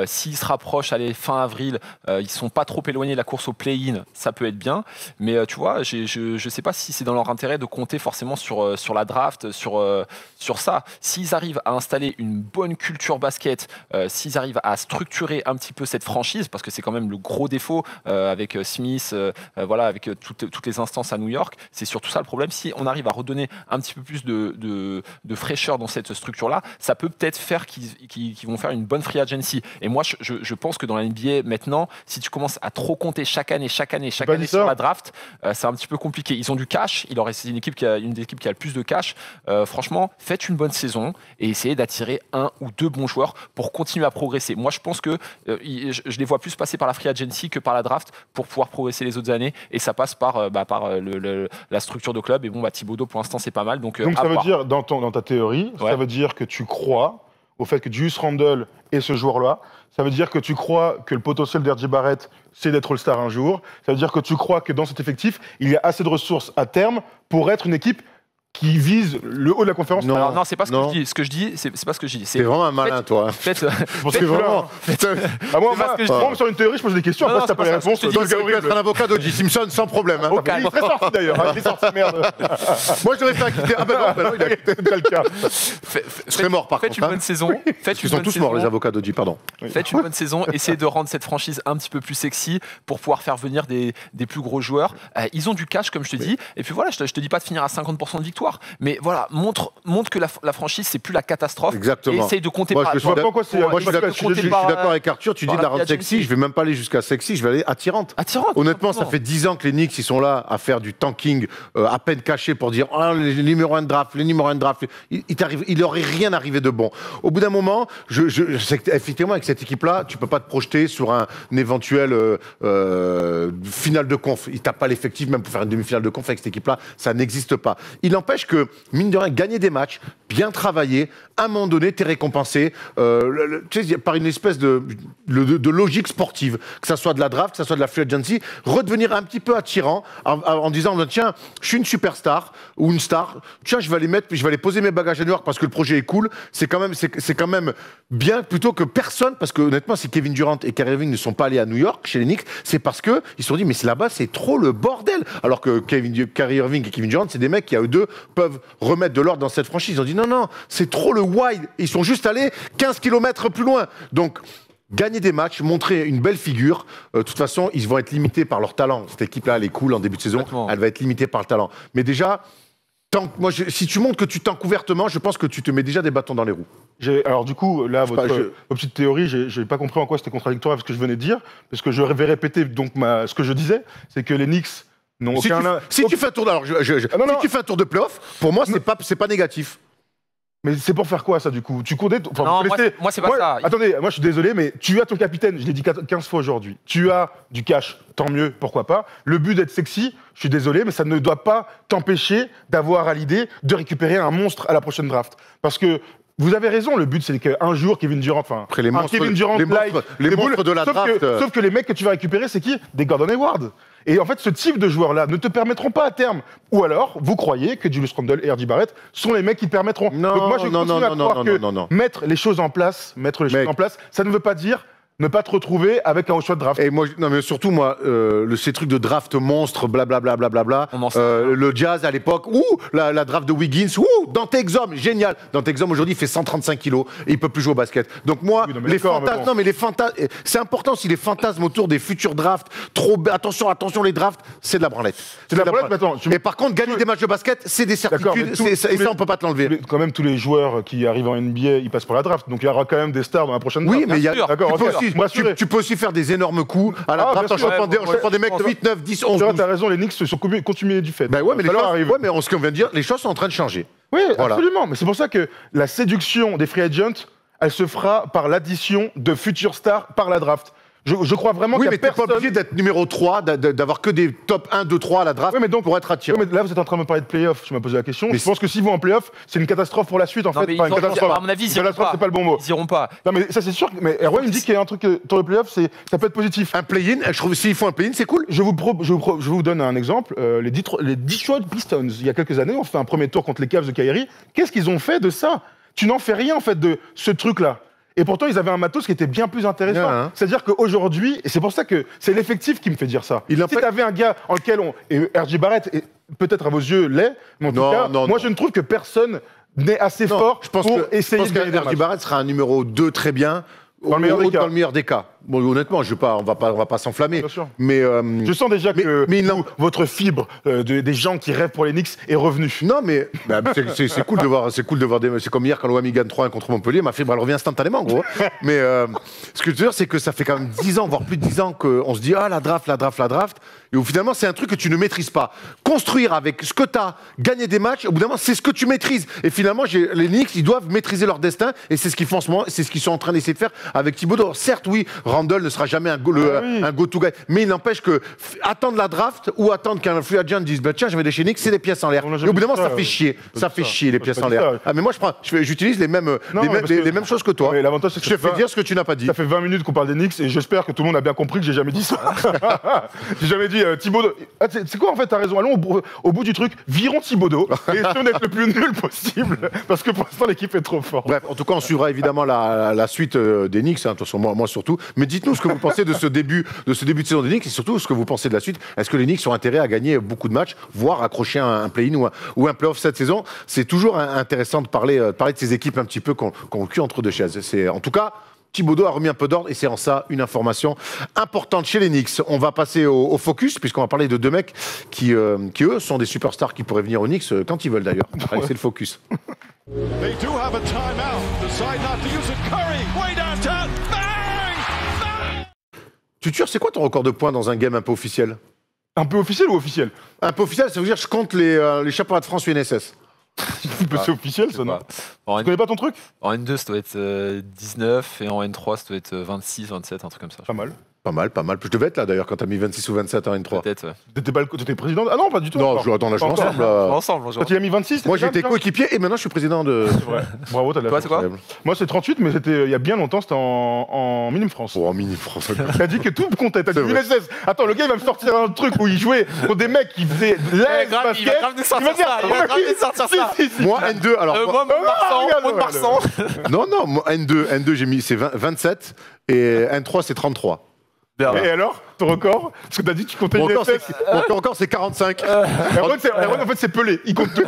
S'ils se rapprochent, allez, fin avril, ils sont pas trop éloignés de la course au play-in, ça peut être bien. Mais tu vois, je sais pas si c'est dans leur intérêt de compter forcément sur la draft, sur ça. S'ils arrivent à installer une bonne culture basket, s'ils arrivent à structurer un petit peu cette franchise, parce que c'est quand même le gros défaut avec Smith, voilà, avec toutes les instances à New York, c'est surtout ça le problème. Si on arrive à redonner un petit peu plus de fraîcheur dans cette structure-là, ça peut peut-être faire qu'ils vont faire une bonne free agency. Et moi, je pense que dans la NBA maintenant, si tu commences à trop compter chaque année sur la draft, c'est un petit peu compliqué. Ils ont du cash, c'est une des équipes qui a le plus de cash. Franchement, faites une bonne saison et essayez d'attirer un ou deux bons joueurs pour continuer à progresser. Moi, je pense que je les vois plus passer par la free agency que par la draft pour pouvoir progresser les autres années, et ça passe par la structure de club. Et bon, Thibodeau pour l'instant c'est pas mal, donc ça veut dire dans ta théorie, ça veut dire que tu crois au fait que Julius Randle est ce joueur-là. Ça veut dire que tu crois que le potentiel d'R.J. Barrett, c'est d'être All-Star un jour. Ça veut dire que tu crois que dans cet effectif, il y a assez de ressources à terme pour être une équipe qui vise le haut de la conférence. Non, alors non, c'est pas ce que je dis. Ce que je dis, c'est pas ce que je dis. C'est vraiment un malin, toi. Parce que vraiment. Moi, sur une théorie, je pose des questions. Après, si t'as pas les réponses, donc tu peux être un avocat d'O.J. Simpson sans problème. Hein. Il serait sorti d'ailleurs. Il est sorti, merde. Moi, je devrais faire quitter. Ah ben non, il a quitté le cas. Je serais mort par contre. Faites une bonne saison. Ils sont tous morts, les avocats d'O.J. Pardon. Faites une bonne saison. Essayez de rendre cette franchise un petit peu plus sexy pour pouvoir faire venir des plus gros joueurs. Ils ont du cash, comme je te dis. Et puis voilà, je te dis pas de finir à 50% de victoire, mais voilà. Montre que la franchise, c'est plus la catastrophe. Exactement. Et essaye de compter moi, par. je suis d'accord avec Arthur. Tu dis de la rendre sexy. Je vais même pas aller jusqu'à sexy. Je vais aller attirante. Honnêtement, ça fait 10 ans que les Knicks ils sont là à faire du tanking à peine caché pour dire les numéros 1 de draft, les numéros 1 de draft. Il leur est rien arrivé de bon. Au bout d'un moment, effectivement, avec cette équipe-là, tu peux pas te projeter sur un éventuel finale de conf. T'as pas l'effectif même pour faire une demi-finale de conf avec cette équipe-là. Ça n'existe pas. Il n'empêche que mine de rien, gagner des matchs, bien travailler, à un moment donné, t'es récompensé par une espèce de logique sportive, que ça soit de la draft, que ça soit de la free agency, redevenir un petit peu attirant en disant tiens, je suis une superstar ou une star, tiens, je vais aller poser mes bagages à New York parce que le projet est cool. C'est quand même bien plutôt que personne, parce que honnêtement, si Kevin Durant et Kyrie Irving ne sont pas allés à New York chez les Knicks, c'est parce que ils se sont dit mais là-bas c'est trop le bordel. Alors que Kyrie Irving et Kevin Durant, c'est des mecs qui à eux deux peuvent remettre de l'ordre dans cette franchise. Ils ont dit non, c'est trop le wild. Ils sont juste allés 15 km plus loin. Donc, gagner des matchs, montrer une belle figure. De toute façon, ils vont être limités par leur talent. Cette équipe-là, elle est cool en début de saison. Exactement. Elle va être limitée par le talent. Mais déjà, si tu montres que tu tanques ouvertement, je pense que tu te mets déjà des bâtons dans les roues. Alors du coup, là, votre petite théorie, j'ai pas compris en quoi c'était contradictoire avec ce que je venais de dire, parce que je vais répéter donc ce que je disais, c'est que les Knicks si tu fais un tour de playoff, pour moi, c'est pas négatif. Mais c'est pour faire quoi ça du coup? Non, moi c'est pas ça. Attendez, moi je suis désolé, mais tu as ton capitaine, je l'ai dit 15 fois aujourd'hui. Tu as du cash, tant mieux, pourquoi pas. Le but d'être sexy, je suis désolé, mais ça ne doit pas t'empêcher d'avoir à l'idée de récupérer un monstre à la prochaine draft. Parce que vous avez raison, le but c'est qu'un jour Kevin Durant, après les monstres de la draft. Sauf que les mecs que tu vas récupérer, c'est qui? Des Gordon Hayward. Et en fait, ce type de joueurs-là ne te permettront pas à terme. Ou alors, vous croyez que Julius Randle et R.J. Barrett sont les mecs qui permettront. Non, donc moi, je continue à croire que mettre les choses en place, ça ne veut pas dire ne pas te retrouver avec un haut choix de draft. Et moi, non mais surtout moi, ces trucs de draft monstre, blablabla, le Jazz à l'époque, la draft de Wiggins, Dante Exum, génial. Dante Exum aujourd'hui il fait 135 kilos et il peut plus jouer au basket. Donc moi, les fantasmes, c'est important si les fantasmes autour des futurs drafts, attention les drafts, c'est de la branlette. C'est de la branlette, mais attends. Et par contre, gagner des matchs de basket, c'est des certitudes, et ça on peut pas te l'enlever. Quand même, tous les joueurs qui arrivent en NBA, ils passent par la draft, donc il y aura quand même des stars dans la prochaine draft. Oui, mais il y a, tu peux aussi faire des énormes coups à la draft en chopant des mecs 8, 9, 10, 11, 12. T'as raison, les Knicks se sont continués du fait. Ben ouais, mais ce qu'on vient de dire, les choses sont en train de changer. Oui, absolument. Mais c'est pour ça que la séduction des free agents, elle se fera par l'addition de futures stars par la draft. Je crois vraiment qu'il y a personne... Oui, mais t'es pas obligé d'être numéro 3, d'avoir que des top 1, 2, 3 à la draft pour être attirant. Oui, mais là, vous êtes en train de me parler de play-off. Tu m'as posé la question. Je pense que s'ils vont en play-off, c'est une catastrophe pour la suite, en fait. Mais à mon avis, catastrophe, c'est pas le bon mot. Ils iront pas. Non, mais ça, c'est sûr. Mais Erwan, il me dit qu'il y a un truc sur le play-off, ça peut être positif. Un play-in, je trouve s'ils font un play-in, c'est cool. Je vous donne un exemple. Les Detroit Pistons, il y a quelques années, ont fait un premier tour contre les Cavs de Kyrie. Qu'est-ce qu'ils ont fait de ça? Tu n'en fais rien, en fait, de ce truc-là. Et pourtant, ils avaient un matos qui était bien plus intéressant. C'est-à-dire qu'aujourd'hui, et c'est pour ça que c'est l'effectif qui me fait dire ça. Si tu avais un gars en lequel et R.J. Barrett, peut-être à vos yeux, l'est, mais en tout cas, moi, je ne trouve que personne n'est assez fort pour essayer de gagner. R.J. Barrett sera un numéro 2 très bien. Dans le meilleur des cas. Bon, honnêtement, on va pas s'enflammer. Mais je sens déjà que votre fibre des gens qui rêvent pour les Knicks est revenue. Non, mais c'est cool de voir. C'est comme hier quand l'OM gagne 3-1 contre Montpellier. Ma fibre, elle revient instantanément, gros. Mais ce que je veux dire, c'est que ça fait quand même 10 ans, voire plus de 10 ans, qu'on se dit la draft. Et où finalement, c'est un truc que tu ne maîtrises pas. Construire avec ce que tu as, gagner des matchs, au bout d'un moment, c'est ce que tu maîtrises. Et finalement, les Knicks, ils doivent maîtriser leur destin. Et c'est ce qu'ils font en ce moment. C'est ce qu'ils sont en train d'essayer de faire avec Thibodeau. Certes, oui, Randle ne sera jamais un go-to-guy. Mais il n'empêche que attendre la draft ou attendre qu'un free agent dise tiens, je vais aller chez Knicks, c'est des pièces en l'air. Et au bout d'un moment, ça fait chier. Ça fait chier, les pièces en l'air. Ah, mais moi, j'utilise les mêmes choses que toi. L'avantage, c'est que je te fais dire ce que tu n'as pas dit. Ça fait 20 minutes qu'on parle des Knicks et j'espère que tout le monde a bien compris que j'ai jamais dit ça. J'ai jamais dit Thibodeau. C'est quoi en fait, t'as raison, allons au bout du truc, virons Thibodeau et essayons d'être le plus nul possible parce que pour l'instant l'équipe est trop forte. Bref, en tout cas, on suivra évidemment la suite des Knicks, de toute façon, moi surtout. Mais dites-nous ce que vous pensez de ce début de saison des Knicks et surtout ce que vous pensez de la suite. Est-ce que les Knicks ont intérêt à gagner beaucoup de matchs, voire accrocher un play-in ou un play-off cette saison? C'est toujours intéressant de parler de ces équipes un petit peu qui ont le cul entre deux chaises. En tout cas, Thibodeau a remis un peu d'ordre et c'est en ça une information importante chez les Knicks. On va passer au focus puisqu'on va parler de deux mecs qui eux sont des superstars qui pourraient venir aux Knicks quand ils veulent d'ailleurs. Allez, c'est le focus. They do have a timeout. Decide not to use it. Curry, way downtown. Bang! Bang! Tutur, c'est quoi ton record de points dans un game un peu officiel? Un peu officiel ou officiel? Un peu officiel, ça veut dire que je compte les championnats de France UNSS. C'est officiel, ça, non? Tu connais pas ton truc? En N2, ça doit être 19 et en N3, ça doit être 26, 27, un truc comme ça. Pas mal. Pas mal. Je devais être là d'ailleurs quand t'as mis 26 ou 27 en N3. Peut-être, ouais. T'étais président? Ah non, pas du tout. Non, on a joué ensemble. Quand il a mis 26, moi j'étais coéquipier et maintenant je suis président de. C'est vrai. Bravo, t'as de la Toi, c'est quoi? Moi c'est 38, mais c'était il y a bien longtemps, c'était en Minime France. Oh, en Minime France. T'as dit que tout comptait. T'as dit UNSS. Attends, le gars il va me sortir un truc où il jouait contre des mecs qui faisaient l'aise basket. Il va grave nous sortir ça. Il va grave nous sortir ça. Moi N2, alors. Moi, Mont-de-Marsan. Non, moi N2 j'ai mis c'est 27 et N3 c'est 33. Et alors, ton record? Parce que t'as dit que tu comptais mon UNSS. record c'est 45. Erwan, en fait, c'est Pelé. Il compte tout.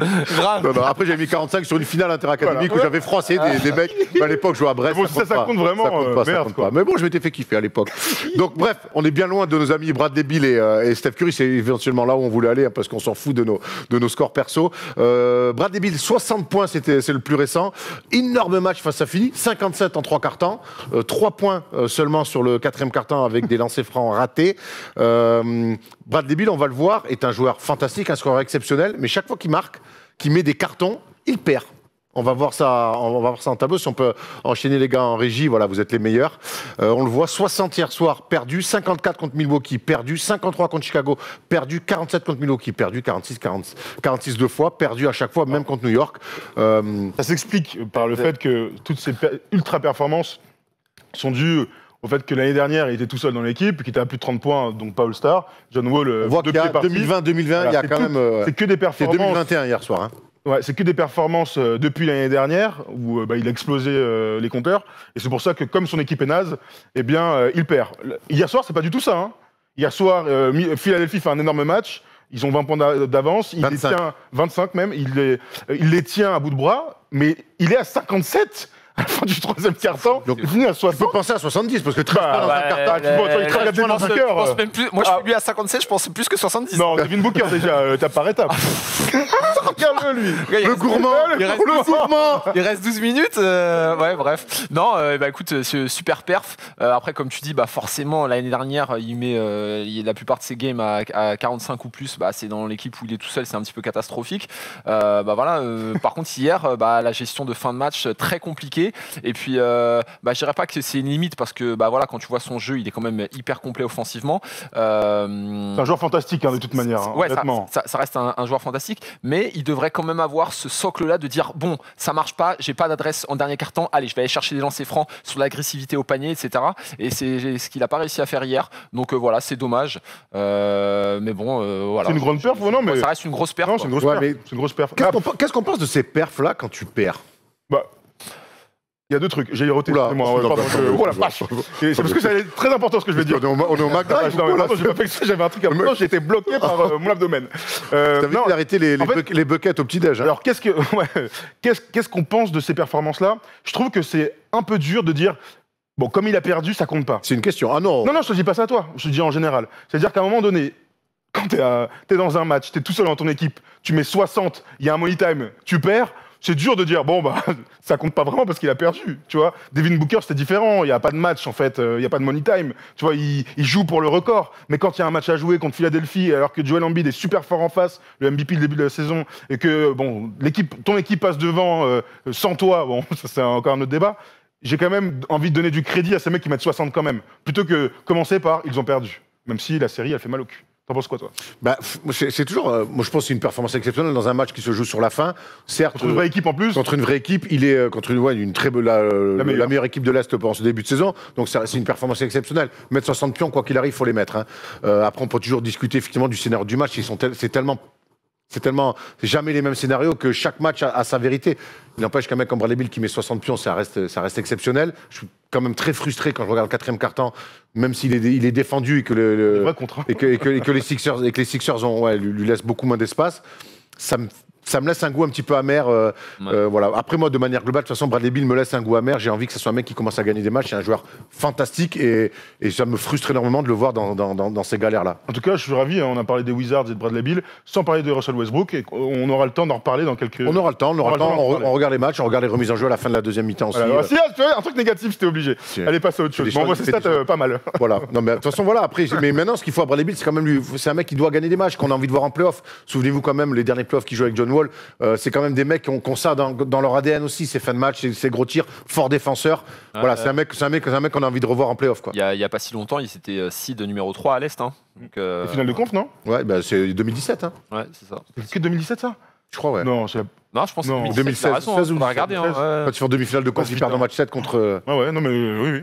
Non, après, j'ai mis 45 sur une finale interacadémique où j'avais froissé des mecs. À l'époque, je jouais à Brest. Bon, ça compte vraiment. Ça compte pas. Mais bon, je m'étais fait kiffer à l'époque. Donc, bref, on est bien loin de nos amis Bradley Beal et Steph Curry. C'est éventuellement là où on voulait aller hein, parce qu'on s'en fout de nos scores perso. Bradley Beal, 60 points, c'est le plus récent. Énorme match face à Philly. 57 en 3 quarts temps. 3 points seulement sur le 4e quart-temps avec des lancers francs ratés. Bradley Beal, on va le voir, est un joueur fantastique, un scoreur exceptionnel, mais chaque fois qu'il marque, qu'il met des cartons, il perd. On va voir ça en tableau, si on peut enchaîner les gars en régie, voilà, vous êtes les meilleurs. On le voit, 60 hier soir, perdu, 54 contre Milwaukee, perdu, 53 contre Chicago, perdu, 47 contre Milwaukee, perdu, 46 deux fois, perdu à chaque fois, même contre New York. Ça s'explique par le fait que toutes ces ultra-performances sont dues au fait que l'année dernière, il était tout seul dans l'équipe, qu'il était à plus de 30 points, donc pas All-Star. John Wall, On voit qu'il y a 2020, il y a quand même... c'est que des C'est performances... 2021 hier soir. Hein. Ouais, c'est que des performances depuis l'année dernière où il a explosé les compteurs. Et c'est pour ça que, comme son équipe est naze, eh bien, il perd. Hier soir, c'est pas du tout ça. Hein. Hier soir, Philadelphie fait un énorme match. Ils ont 20 points d'avance. Il 25. les tient, 25 même. Il les tient à bout de bras. Mais il est à 57 à la fin du troisième quart-temps. Donc, Il finit à Tu 60. peux penser à 70 parce que 13 points dans un quart-temps. il te regarde dans un cœur. Moi, je suis lui à 57, je pense plus que 70. Non, Devin Booker déjà, étape par étape. Regarde-le lui. Le gourmand, le gourmand. Il reste 12 minutes. Ouais, bref. Non, écoute, super perf. Après, comme tu dis, forcément, l'année dernière, il met la plupart de ses games à 45 ou plus. C'est dans l'équipe où il est tout seul, c'est un petit peu catastrophique. Voilà. Par contre, hier, la gestion de fin de match très compliquée. Et puis, je dirais pas que c'est une limite parce que, voilà, quand tu vois son jeu, il est quand même hyper complet offensivement. C'est un joueur fantastique, de toute manière. Hein, ouais, honnêtement. ça reste un joueur fantastique, mais il devrait quand même avoir ce socle-là de dire bon, ça marche pas, j'ai pas d'adresse en dernier carton, allez, je vais aller chercher des lancers francs sur l'agressivité au panier, etc. Et c'est ce qu'il a pas réussi à faire hier. Donc voilà, c'est dommage. Mais bon, voilà. C'est une grande perf ou non mais... Ça reste une grosse perf. Non, c'est une grosse perf. C'est une grosse perf. Qu'est-ce qu'on pense de ces perfs-là quand tu perds? Il y a deux trucs. J'ai roté. Oula, Oh la vache. C'est parce que c'est très important ce que je vais dire. On est au McDonald's. J'ai pas fait que ça, j'avais un truc à moi, j'ai été bloqué par mon abdomen. T'as vu d'arrêter les buckets au petit-déj. Alors qu'est-ce qu'on pense de ces performances-là? Je trouve que c'est un peu dur de dire bon, comme il a perdu, ça compte pas. C'est une question. Ah non. Non, je te dis pas ça à toi. Je te dis en général. C'est-à-dire qu'à un moment donné, quand t'es dans un match, t'es tout seul dans ton équipe, tu mets 60, il y a un money time, tu perds. C'est dur de dire, bon, ça compte pas vraiment parce qu'il a perdu, tu vois. Devin Booker, c'était différent. Il n'y a pas de match, en fait. Il n'y a pas de money time. Tu vois, il joue pour le record. Mais quand il y a un match à jouer contre Philadelphie, alors que Joel Embiid est super fort en face, le MVP le début de la saison, et que, bon, ton équipe passe devant sans toi, bon, ça, c'est encore un autre débat. J'ai quand même envie de donner du crédit à ces mecs qui mettent 60 quand même. Plutôt que commencer par, ils ont perdu. Même si la série, elle fait mal au cul. T'en penses quoi, toi? C'est toujours. Moi, je pense que c'est une performance exceptionnelle dans un match qui se joue sur la fin. Certes, contre une vraie équipe en plus. Contre une vraie équipe, il est contre une très la meilleure équipe de l'Est pendant ce début de saison. Donc, c'est une performance exceptionnelle. Mettre 60 pions, quoi qu'il arrive, il faut les mettre. Hein. Après, on peut toujours discuter effectivement du scénario du match. C'est jamais les mêmes scénarios que chaque match a sa vérité. Il n'empêche qu'un mec comme Bradley Beal qui met 60 pions, ça reste exceptionnel. Je suis quand même très frustré quand je regarde le quatrième quart-temps, même s'il est défendu et que les Sixers lui laissent beaucoup moins d'espace. Ça me laisse un goût un petit peu amer. Voilà. Après, moi, de manière globale, de toute façon, Bradley Beal me laisse un goût amer. J'ai envie que ce soit un mec qui commence à gagner des matchs. C'est un joueur fantastique et ça me frustre énormément de le voir dans ces galères-là. En tout cas, je suis ravi. On a parlé des Wizards et de Bradley Beal, sans parler de Russell Westbrook. Et on aura le temps d'en reparler dans quelques... On aura le temps. On regarde les matchs, on regarde les remises en jeu à la fin de la deuxième mi-temps aussi. Si, tu vois, un truc négatif, c'était obligé. Allez, passe à autre chose. Bon, moi, c'est stats pas mal. Voilà. Non, mais de toute façon, voilà. Après, mais maintenant, ce qu'il faut à Bradley Beal, c'est quand même lui. C'est un mec qui doit gagner des matchs, qu'on a envie de voir en playoff. Souvenez-vous quand même, les derniers playoffs qu'il joue avec John Wall, c'est quand même des mecs qui ont ça dans leur ADN aussi, ces fins de match, ces gros tirs, fort défenseur. Voilà, c'est un mec qu'on a envie de revoir en playoff. Il y a pas si longtemps, il était seed numéro 3 à l'Est. Hein. Les finales de conf, non? Ouais, c'est 2017. Hein. Ouais, c'est ça. C'est que 2017, ça? Je crois, ouais. Non, je pense que 2016. On va regarder. Quand ils font demi-finale de conf, ils perdent en match 7 contre... ouais, non, mais oui.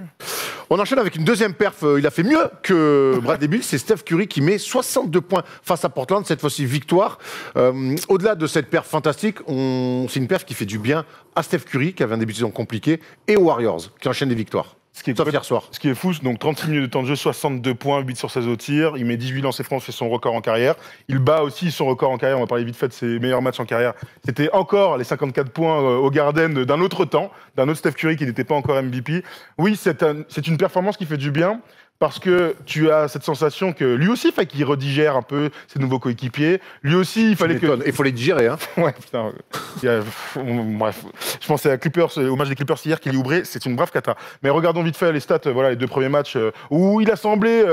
On enchaîne avec une deuxième perf. Il a fait mieux que Bradley Beal. C'est Steph Curry qui met 62 points face à Portland. Cette fois-ci, victoire. Au-delà de cette perf fantastique, c'est une perf qui fait du bien à Steph Curry, qui avait un début de saison compliqué, et aux Warriors, qui enchaînent des victoires. Sauf hier soir. Ce qui est fou, donc 36 minutes de temps de jeu, 62 points, 8 sur 16 au tir. Il met 18 lancers francs, c'est son record en carrière. Il bat aussi son record en carrière. On va parler vite fait de ses meilleurs matchs en carrière. C'était encore les 54 points au Garden d'un autre temps, d'un autre Steph Curry qui n'était pas encore MVP. Oui, c'est une performance qui fait du bien. Parce que tu as cette sensation que lui aussi, il fallait qu'il redigère un peu ses nouveaux coéquipiers. Lui aussi, il fallait que... Il faut les digérer, hein. Ouais, putain. Bref. Je pensais à Clippers, au match des Clippers hier, Kelly Oubre, c'est une brave cata. Mais regardons vite fait les stats, les deux premiers matchs où il a semblé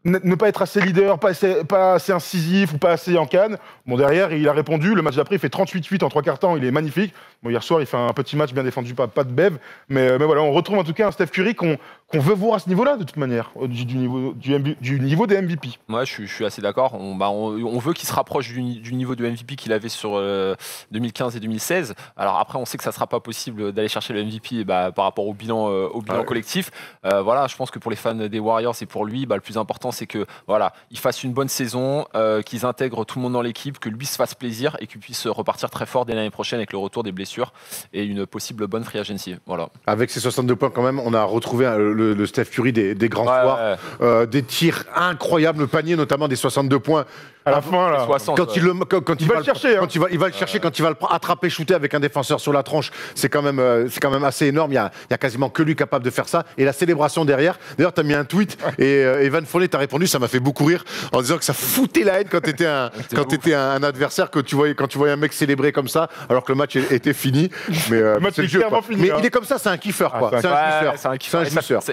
ne pas être assez leader, pas assez incisif ou pas assez en canne. Bon, derrière, il a répondu. Le match d'après, il fait 38-8 en 3 quarts temps. Il est magnifique. Bon, hier soir, il fait un petit match bien défendu, pas de Bev, mais voilà, on retrouve en tout cas un Steph Curry qu'on veut voir à ce niveau-là, de toute manière, du niveau des MVP. Moi, je suis assez d'accord. On veut qu'il se rapproche du niveau de MVP qu'il avait sur 2015 et 2016. Alors après, on sait que ça ne sera pas possible d'aller chercher le MVP par rapport au bilan collectif. Voilà, je pense que pour les fans des Warriors et pour lui, le plus important, c'est que voilà, il fasse une bonne saison, qu'ils intègrent tout le monde dans l'équipe, que lui se fasse plaisir et qu'il puisse repartir très fort dès l'année prochaine avec le retour des blessures et une possible bonne free agency. Voilà. Avec ses 62 points quand même, on a retrouvé le Steph Curry des grands soirs, des tirs incroyables, le panier notamment des 62 points. À la fin, là. 60, quand il va le chercher. Quand il va le chercher, quand il va le attraper, shooter avec un défenseur sur la tranche, c'est quand même assez énorme. Il y a quasiment que lui capable de faire ça. Et la célébration derrière. D'ailleurs, tu as mis un tweet et Evan Fournier t'a répondu, ça m'a fait beaucoup rire, en disant que ça foutait la haine quand t'étais un adversaire, quand tu voyais un mec célébrer comme ça, alors que le match était fini. Mais le match est clairement fini. Mais il est comme ça, c'est un kiffeur, quoi. C'est un kiffeur.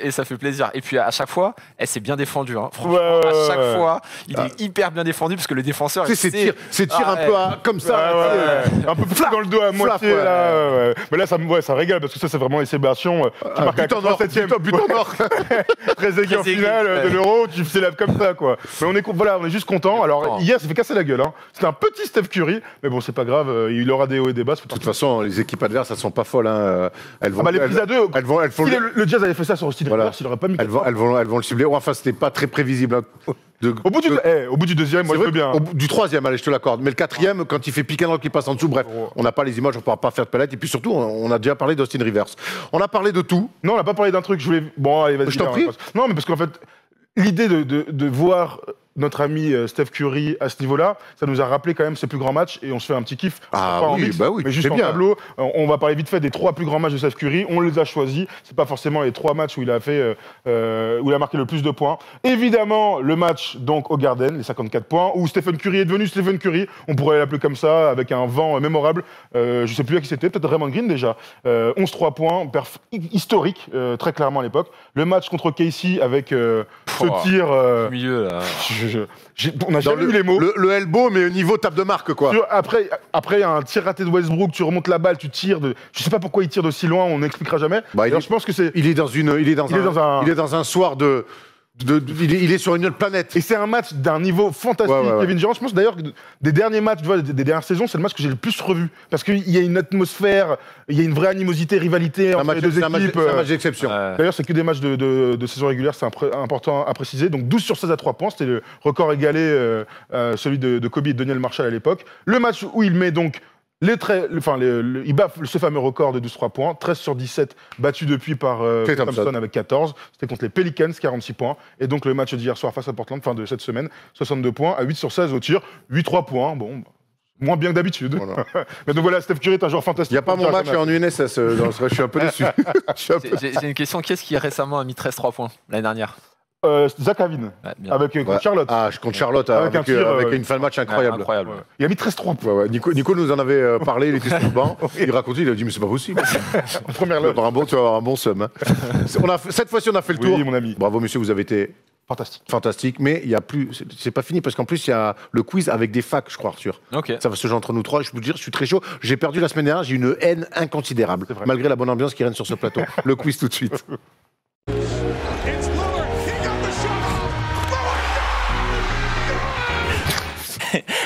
Et ça fait plaisir. Et puis à chaque fois, c'est bien défendu. Hein. Franchement, à chaque fois, il est hyper bien défendu parce que le défenseur. Ces tirs un peu comme ça. Un peu plus dans le dos à moitié. Là, mais là, ça régale parce que ça, c'est vraiment les célébrations. Tu marques à 87e. But en or. Très aigu en finale de l'Euro, tu célèbres comme ça, quoi. Mais on est juste content. Alors, hier, ça fait casser la gueule. C'était un petit Steph Curry, mais bon, c'est pas grave. Il aura des hauts et des bas. De toute façon, les équipes adverses, elles sont pas folles. Elles vont. Les prises à deux. Si le Jazz avait fait ça sur le style Rivers, il aurait pas mis. Elles vont le cibler. Enfin, c'était pas très prévisible. Au bout du deuxième, moi je veux bien. Du troisième, allez, je te l'accorde. Mais le quatrième, quand il fait pick and roll qui passe en dessous, bref, on n'a pas les images, on ne pourra pas faire de palette. Et puis surtout, on a déjà parlé d'Austin Rivers. On a parlé de tout. Non, on n'a pas parlé d'un truc. Bon, allez, vas-y. Je t'en prie. Non, mais parce qu'en fait, l'idée de voir notre ami Steph Curry à ce niveau-là, ça nous a rappelé quand même ses plus grands matchs et on se fait un petit kiff. Oui, mais juste en tableau, on va parler vite fait des 3 plus grands matchs de Steph Curry. On les a choisis. C'est pas forcément les 3 matchs où il a marqué le plus de points. Évidemment, le match donc au Garden, les 54 points, où Stephen Curry est devenu Stephen Curry. On pourrait l'appeler comme ça, avec un vent mémorable. Je sais plus à qui c'était, peut-être Raymond Green déjà. 11-3 points, historique, très clairement à l'époque. Le match contre Casey avec ce tir. Au milieu, là. On n'a jamais eu les mots. Le elbow, mais au niveau tape de marque, quoi. Après, un tir raté de Westbrook, tu remontes la balle, tu tires. Je sais pas pourquoi il tire de si loin, on n'expliquera jamais. Je pense que il est dans un soir de. Il est sur une autre planète. Et c'est un match d'un niveau fantastique. Kevin Durant, je pense d'ailleurs que des derniers matchs, des dernières saisons, c'est le match que j'ai le plus revu. Parce qu'il y a une atmosphère, il y a une vraie animosité, rivalité entre les deux équipes. C'est un match d'exception. D'ailleurs, c'est que des matchs de saison régulière, c'est important à préciser. Donc 12 sur 16 à 3 points, c'était le record égalé, celui de Kobe et de Daniel Marshall à l'époque. Le match où il met donc il bat ce fameux record de 12-3 points, 13 sur 17 battu depuis par Thompson avec 14. C'était contre les Pelicans, 46 points. Et donc le match d'hier soir face à Portland, fin de cette semaine, 62 points à 8 sur 16 au tir, 8-3 points. Bon, moins bien que d'habitude. Voilà. Mais donc voilà, Steph Curry est un joueur fantastique. Il n'y a pas mon match en UNSS, je suis un peu déçu. J'ai une question, qui est-ce qui récemment a mis 13-3 points l'année dernière? Zach Lavine, contre Charlotte. Contre Charlotte, avec une fin de match incroyable. Il a mis 13-3 points. Nico nous en avait parlé, il était sur le banc, il racontait, il a dit mais c'est pas possible. En première loge. Tu vas avoir un bon seum. Cette fois-ci, on a fait le tour. Oui, mon ami. Bravo, monsieur, vous avez été fantastique. Mais il y a plus, c'est pas fini parce qu'en plus il y a le quiz avec des facs, je crois, Arthur. Okay. Ça va se jouer entre nous trois. Je peux vous dire, je suis très chaud. J'ai perdu la semaine dernière, j'ai une haine inconsidérable, malgré la bonne ambiance qui règne sur ce plateau. Le quiz tout de suite.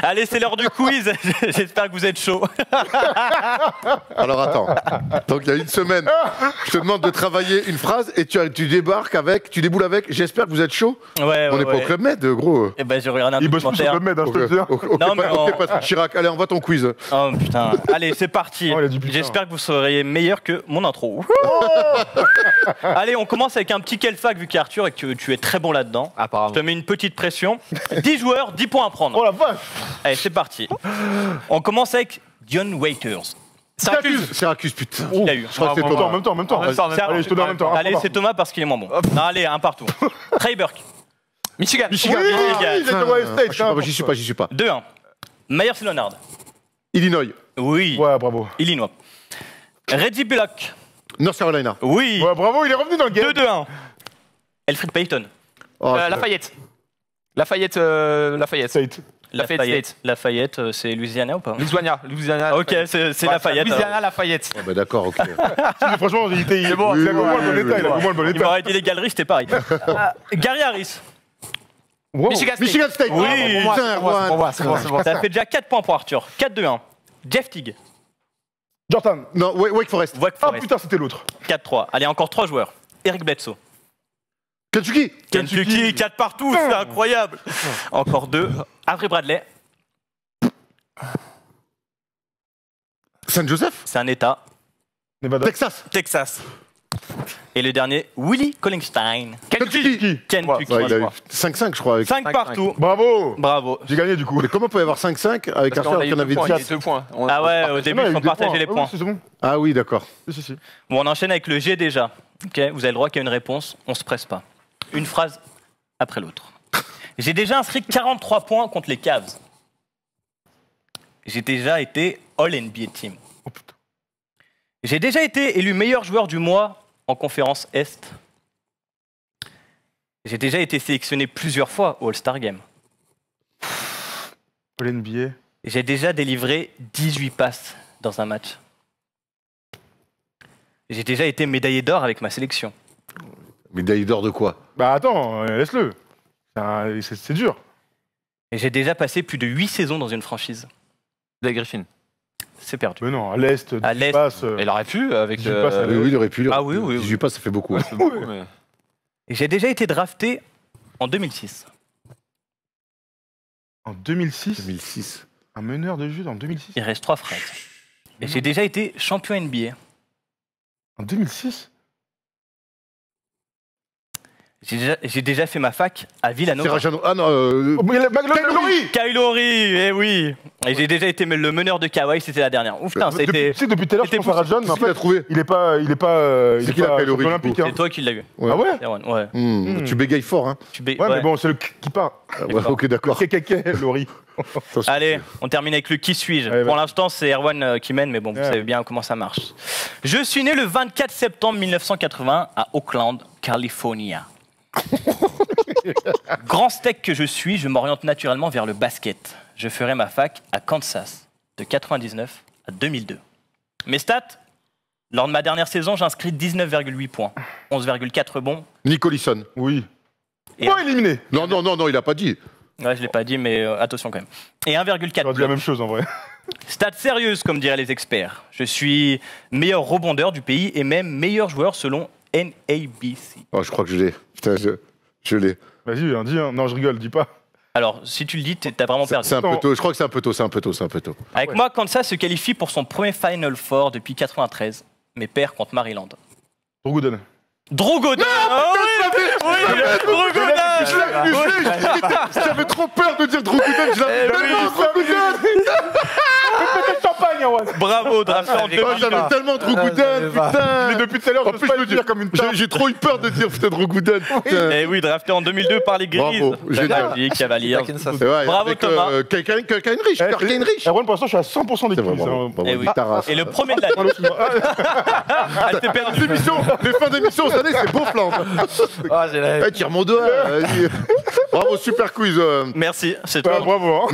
Allez, c'est l'heure du quiz. J'espère que vous êtes chaud. Alors attends. Donc il y a une semaine, je te demande de travailler une phrase et tu déboules avec. J'espère que vous êtes chaud. Ouais, on n'est pas au Club Med, gros. Eh ben, j'ai regardé un Il bosse plus sur le Club Med, je te le dis. Patrick Chirac. Allez, envoie ton quiz. Oh putain. Allez, c'est parti. J'espère que vous serez meilleur que mon intro. Allez, on commence avec un petit Kelfac vu qu'Arthur et que tu es très bon là-dedans. Apparemment. Je te mets une petite pression. 10 joueurs, 10 points à prendre. Oh la vache. Allez, c'est parti. On commence avec Dion Waiters. Syracuse, putain. Il a eu. Je crois que c'est Thomas. En même temps. Allez, je te donne en même temps. Allez, c'est Thomas parce qu'il est moins bon. Non, allez, un partout. Trey Burke. Michigan. Oui, il est de Ohio State. J'y suis pas. 2-1. Myers Leonard. Illinois. Oui. Ouais, bravo. Illinois. Reggie Bullock. North Carolina. Oui. Ouais, bravo, il est revenu dans le game. 2-2-1. Elfrid Payton. Lafayette. Lafayette. State. Lafayette, c'est Louisiana ou pas? Louisiana. Ok, c'est Lafayette. Louisiana, Lafayette. Ah bah d'accord, ok. Franchement, il est bon. Il a vraiment le bon état. Il a vraiment le bon Il état. m'aurait dit les galeries, c'était pareil. Gary Harris. Wow. Michigan State. Oui, putain, Erwan. c'est bon. Ça fait déjà 4 points pour Arthur. 4-2-1. Jeff Teague. Jordan. Non, Wake Forest. Wake Ah Forest. putain, c'était l'autre. 4-3. Allez, encore 3 joueurs. Eric Bledsoe. Kentucky. Kentucky, 4 partout, c'est incroyable. Encore 2. Avery Bradley. Saint Joseph. C'est un état. Nevada. Texas. Et le dernier, Willie Collingstein. Kentucky. Kentucky. Ouais, il a eu 5-5, je crois. Avec... 5 partout. Bravo. Bravo. J'ai gagné du coup. Mais comment on peut y avoir 5-5 avec Parce Arthur qu'on a eu qui en avait 2 points. Ah ouais, au début, ils ont partagé les points. C'est bon. Ah oui, d'accord. Si. Bon, on enchaîne avec le G déjà. Ok, vous avez le droit qu'il y ait une réponse. On se presse pas. Une phrase après l'autre. J'ai déjà inscrit 43 points contre les Cavs. J'ai déjà été All-NBA Team. Oh putain. J'ai déjà été élu meilleur joueur du mois en conférence Est. J'ai déjà été sélectionné plusieurs fois au All-Star Game. Pour l'NBA. J'ai déjà délivré 18 passes dans un match. J'ai déjà été médaillé d'or avec ma sélection. Médaille d'or de quoi? Bah attends, laisse-le. C'est dur. Et j'ai déjà passé plus de 8 saisons dans une franchise. Des Griffin. C'est perdu. Mais non, à l'Est, À l'Est. Il aurait pu avec. 18 passes à Oui, il aurait pu. Ah oui. 18 pas, ça fait beaucoup. C'est beaucoup, mais- Et j'ai déjà été drafté en 2006. En 2006, 2006. un meneur de jeu en 2006. Il reste 3 phrases. Et j'ai déjà été champion NBA. En 2006 J'ai déjà fait ma fac à Villanova. Serrajano. Ah non, McLaurin. Kyle Lowry, eh oui. Et j'ai déjà été le meneur de Kawhi, c'était la dernière. Ouf, putain, c'était. Tu sais, depuis tout à l'heure, je c'était pense à Rajon, mais en Qu'est-ce qu'il a fait, trouvé? il est pas C'est qui la Kyle Lowry, olympique. du Hein. C'est toi qui l'as eu. Ouais. Ah ouais Erwan, ouais. Tu bégayes fort, hein. Ouais, Ouais, mais bon, c'est le qui part. Ah ouais, ok, d'accord. KKK, Laurie. Allez, on termine avec le qui suis-je. Allez, Pour vas-y. l'instant, c'est Erwan qui mène, mais bon, vous Ouais. savez bien comment ça marche. Je suis né le 24 septembre 1980 à Oakland, California. Grand steak que je suis, je m'oriente naturellement vers le basket. Je ferai ma fac à Kansas, de 99 à 2002. Mes stats, lors de ma dernière saison, j'ai inscrit 19,8 points, 11,4 rebonds. Nicolisson. Oui. Et Bon, éliminé. Non, il a pas dit. Ouais, je l'ai pas dit, mais attention quand même. Et 1,4 J'aurais dit la même chose en vrai. Stats sérieuses, comme diraient les experts. Je suis meilleur rebondeur du pays et même meilleur joueur selon NABC. Oh, je crois que je l'ai. Putain, je l'ai. Vas-y, dis. Hein. Non, je rigole, dis pas. Alors, si tu le dis, t'as vraiment perdu. C'est un peu tôt. Je crois que c'est un peu tôt. Avec moi, Kansas se qualifie pour son premier Final Four depuis 93, mais perd contre Maryland. Drogouden. Drogodin. J'avais trop peur de dire Drogouden. Peut-être champagne, Erwan. Bravo, drafté en 2000. J'avais tellement Drogouden, putain. Mais depuis tout à l'heure, En je plus, peux pas je le dire comme une tarte. j'ai trop eu peur de dire putain Drogouden. Putain. Eh oui, drafté en 2002 par les Grizzlies. Bravo, génial. Magic, Cavaliers. C'est vrai, Bravo, avec, Thomas. Kirk Heinrich. Erwan, pour l'instant, je suis à 100% des C'est vrai, quiz. bravo. Bravo, Eh oui. ta race. Et le premier de l'année. Elle s'est perdue. Les fins d'émission cette année, c'est beau flamme. Ah, j'ai la- Tire mon doigt. vas-y. Bravo, super quiz. Merci, c'est Ouais, toi. bravo. Hein.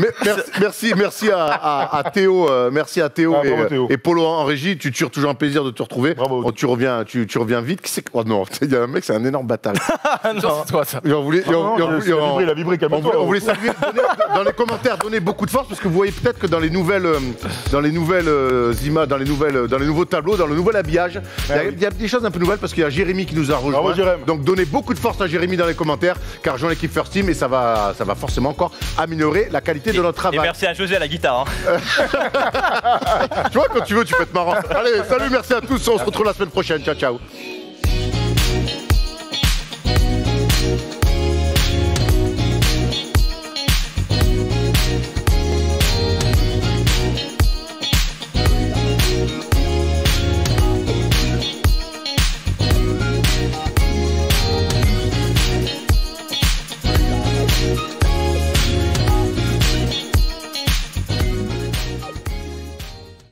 Merci à Théo, merci à Théo, Ah, bravo, Théo. et Polo en régie. Tu tures toujours un plaisir de te retrouver. Bravo. Oh, tu reviens vite. Oh non, il y a un mec, c'est un énorme bâtard. C'est toi, ça. Et on voulait, et on- et on- et on- Il a vibré comme on voulait saluer, dans les commentaires, donner beaucoup de force parce que vous voyez peut-être que dans les nouvelles images, dans les nouveaux tableaux, dans le nouvel habillage, il y a des choses un peu nouvelles parce qu'il y a Jérémy qui nous a rejoint. Bravo, Jérémy. Donc donnez beaucoup de force à Jérémy dans les commentaires car rejoint l'équipe First Team et ça va forcément encore améliorer la qualité de notre Et travail. merci à José à la guitare. Hein. Tu vois, quand tu veux, tu peux être marrant. Allez, salut, merci à tous. On se retrouve la semaine prochaine. Ciao, ciao.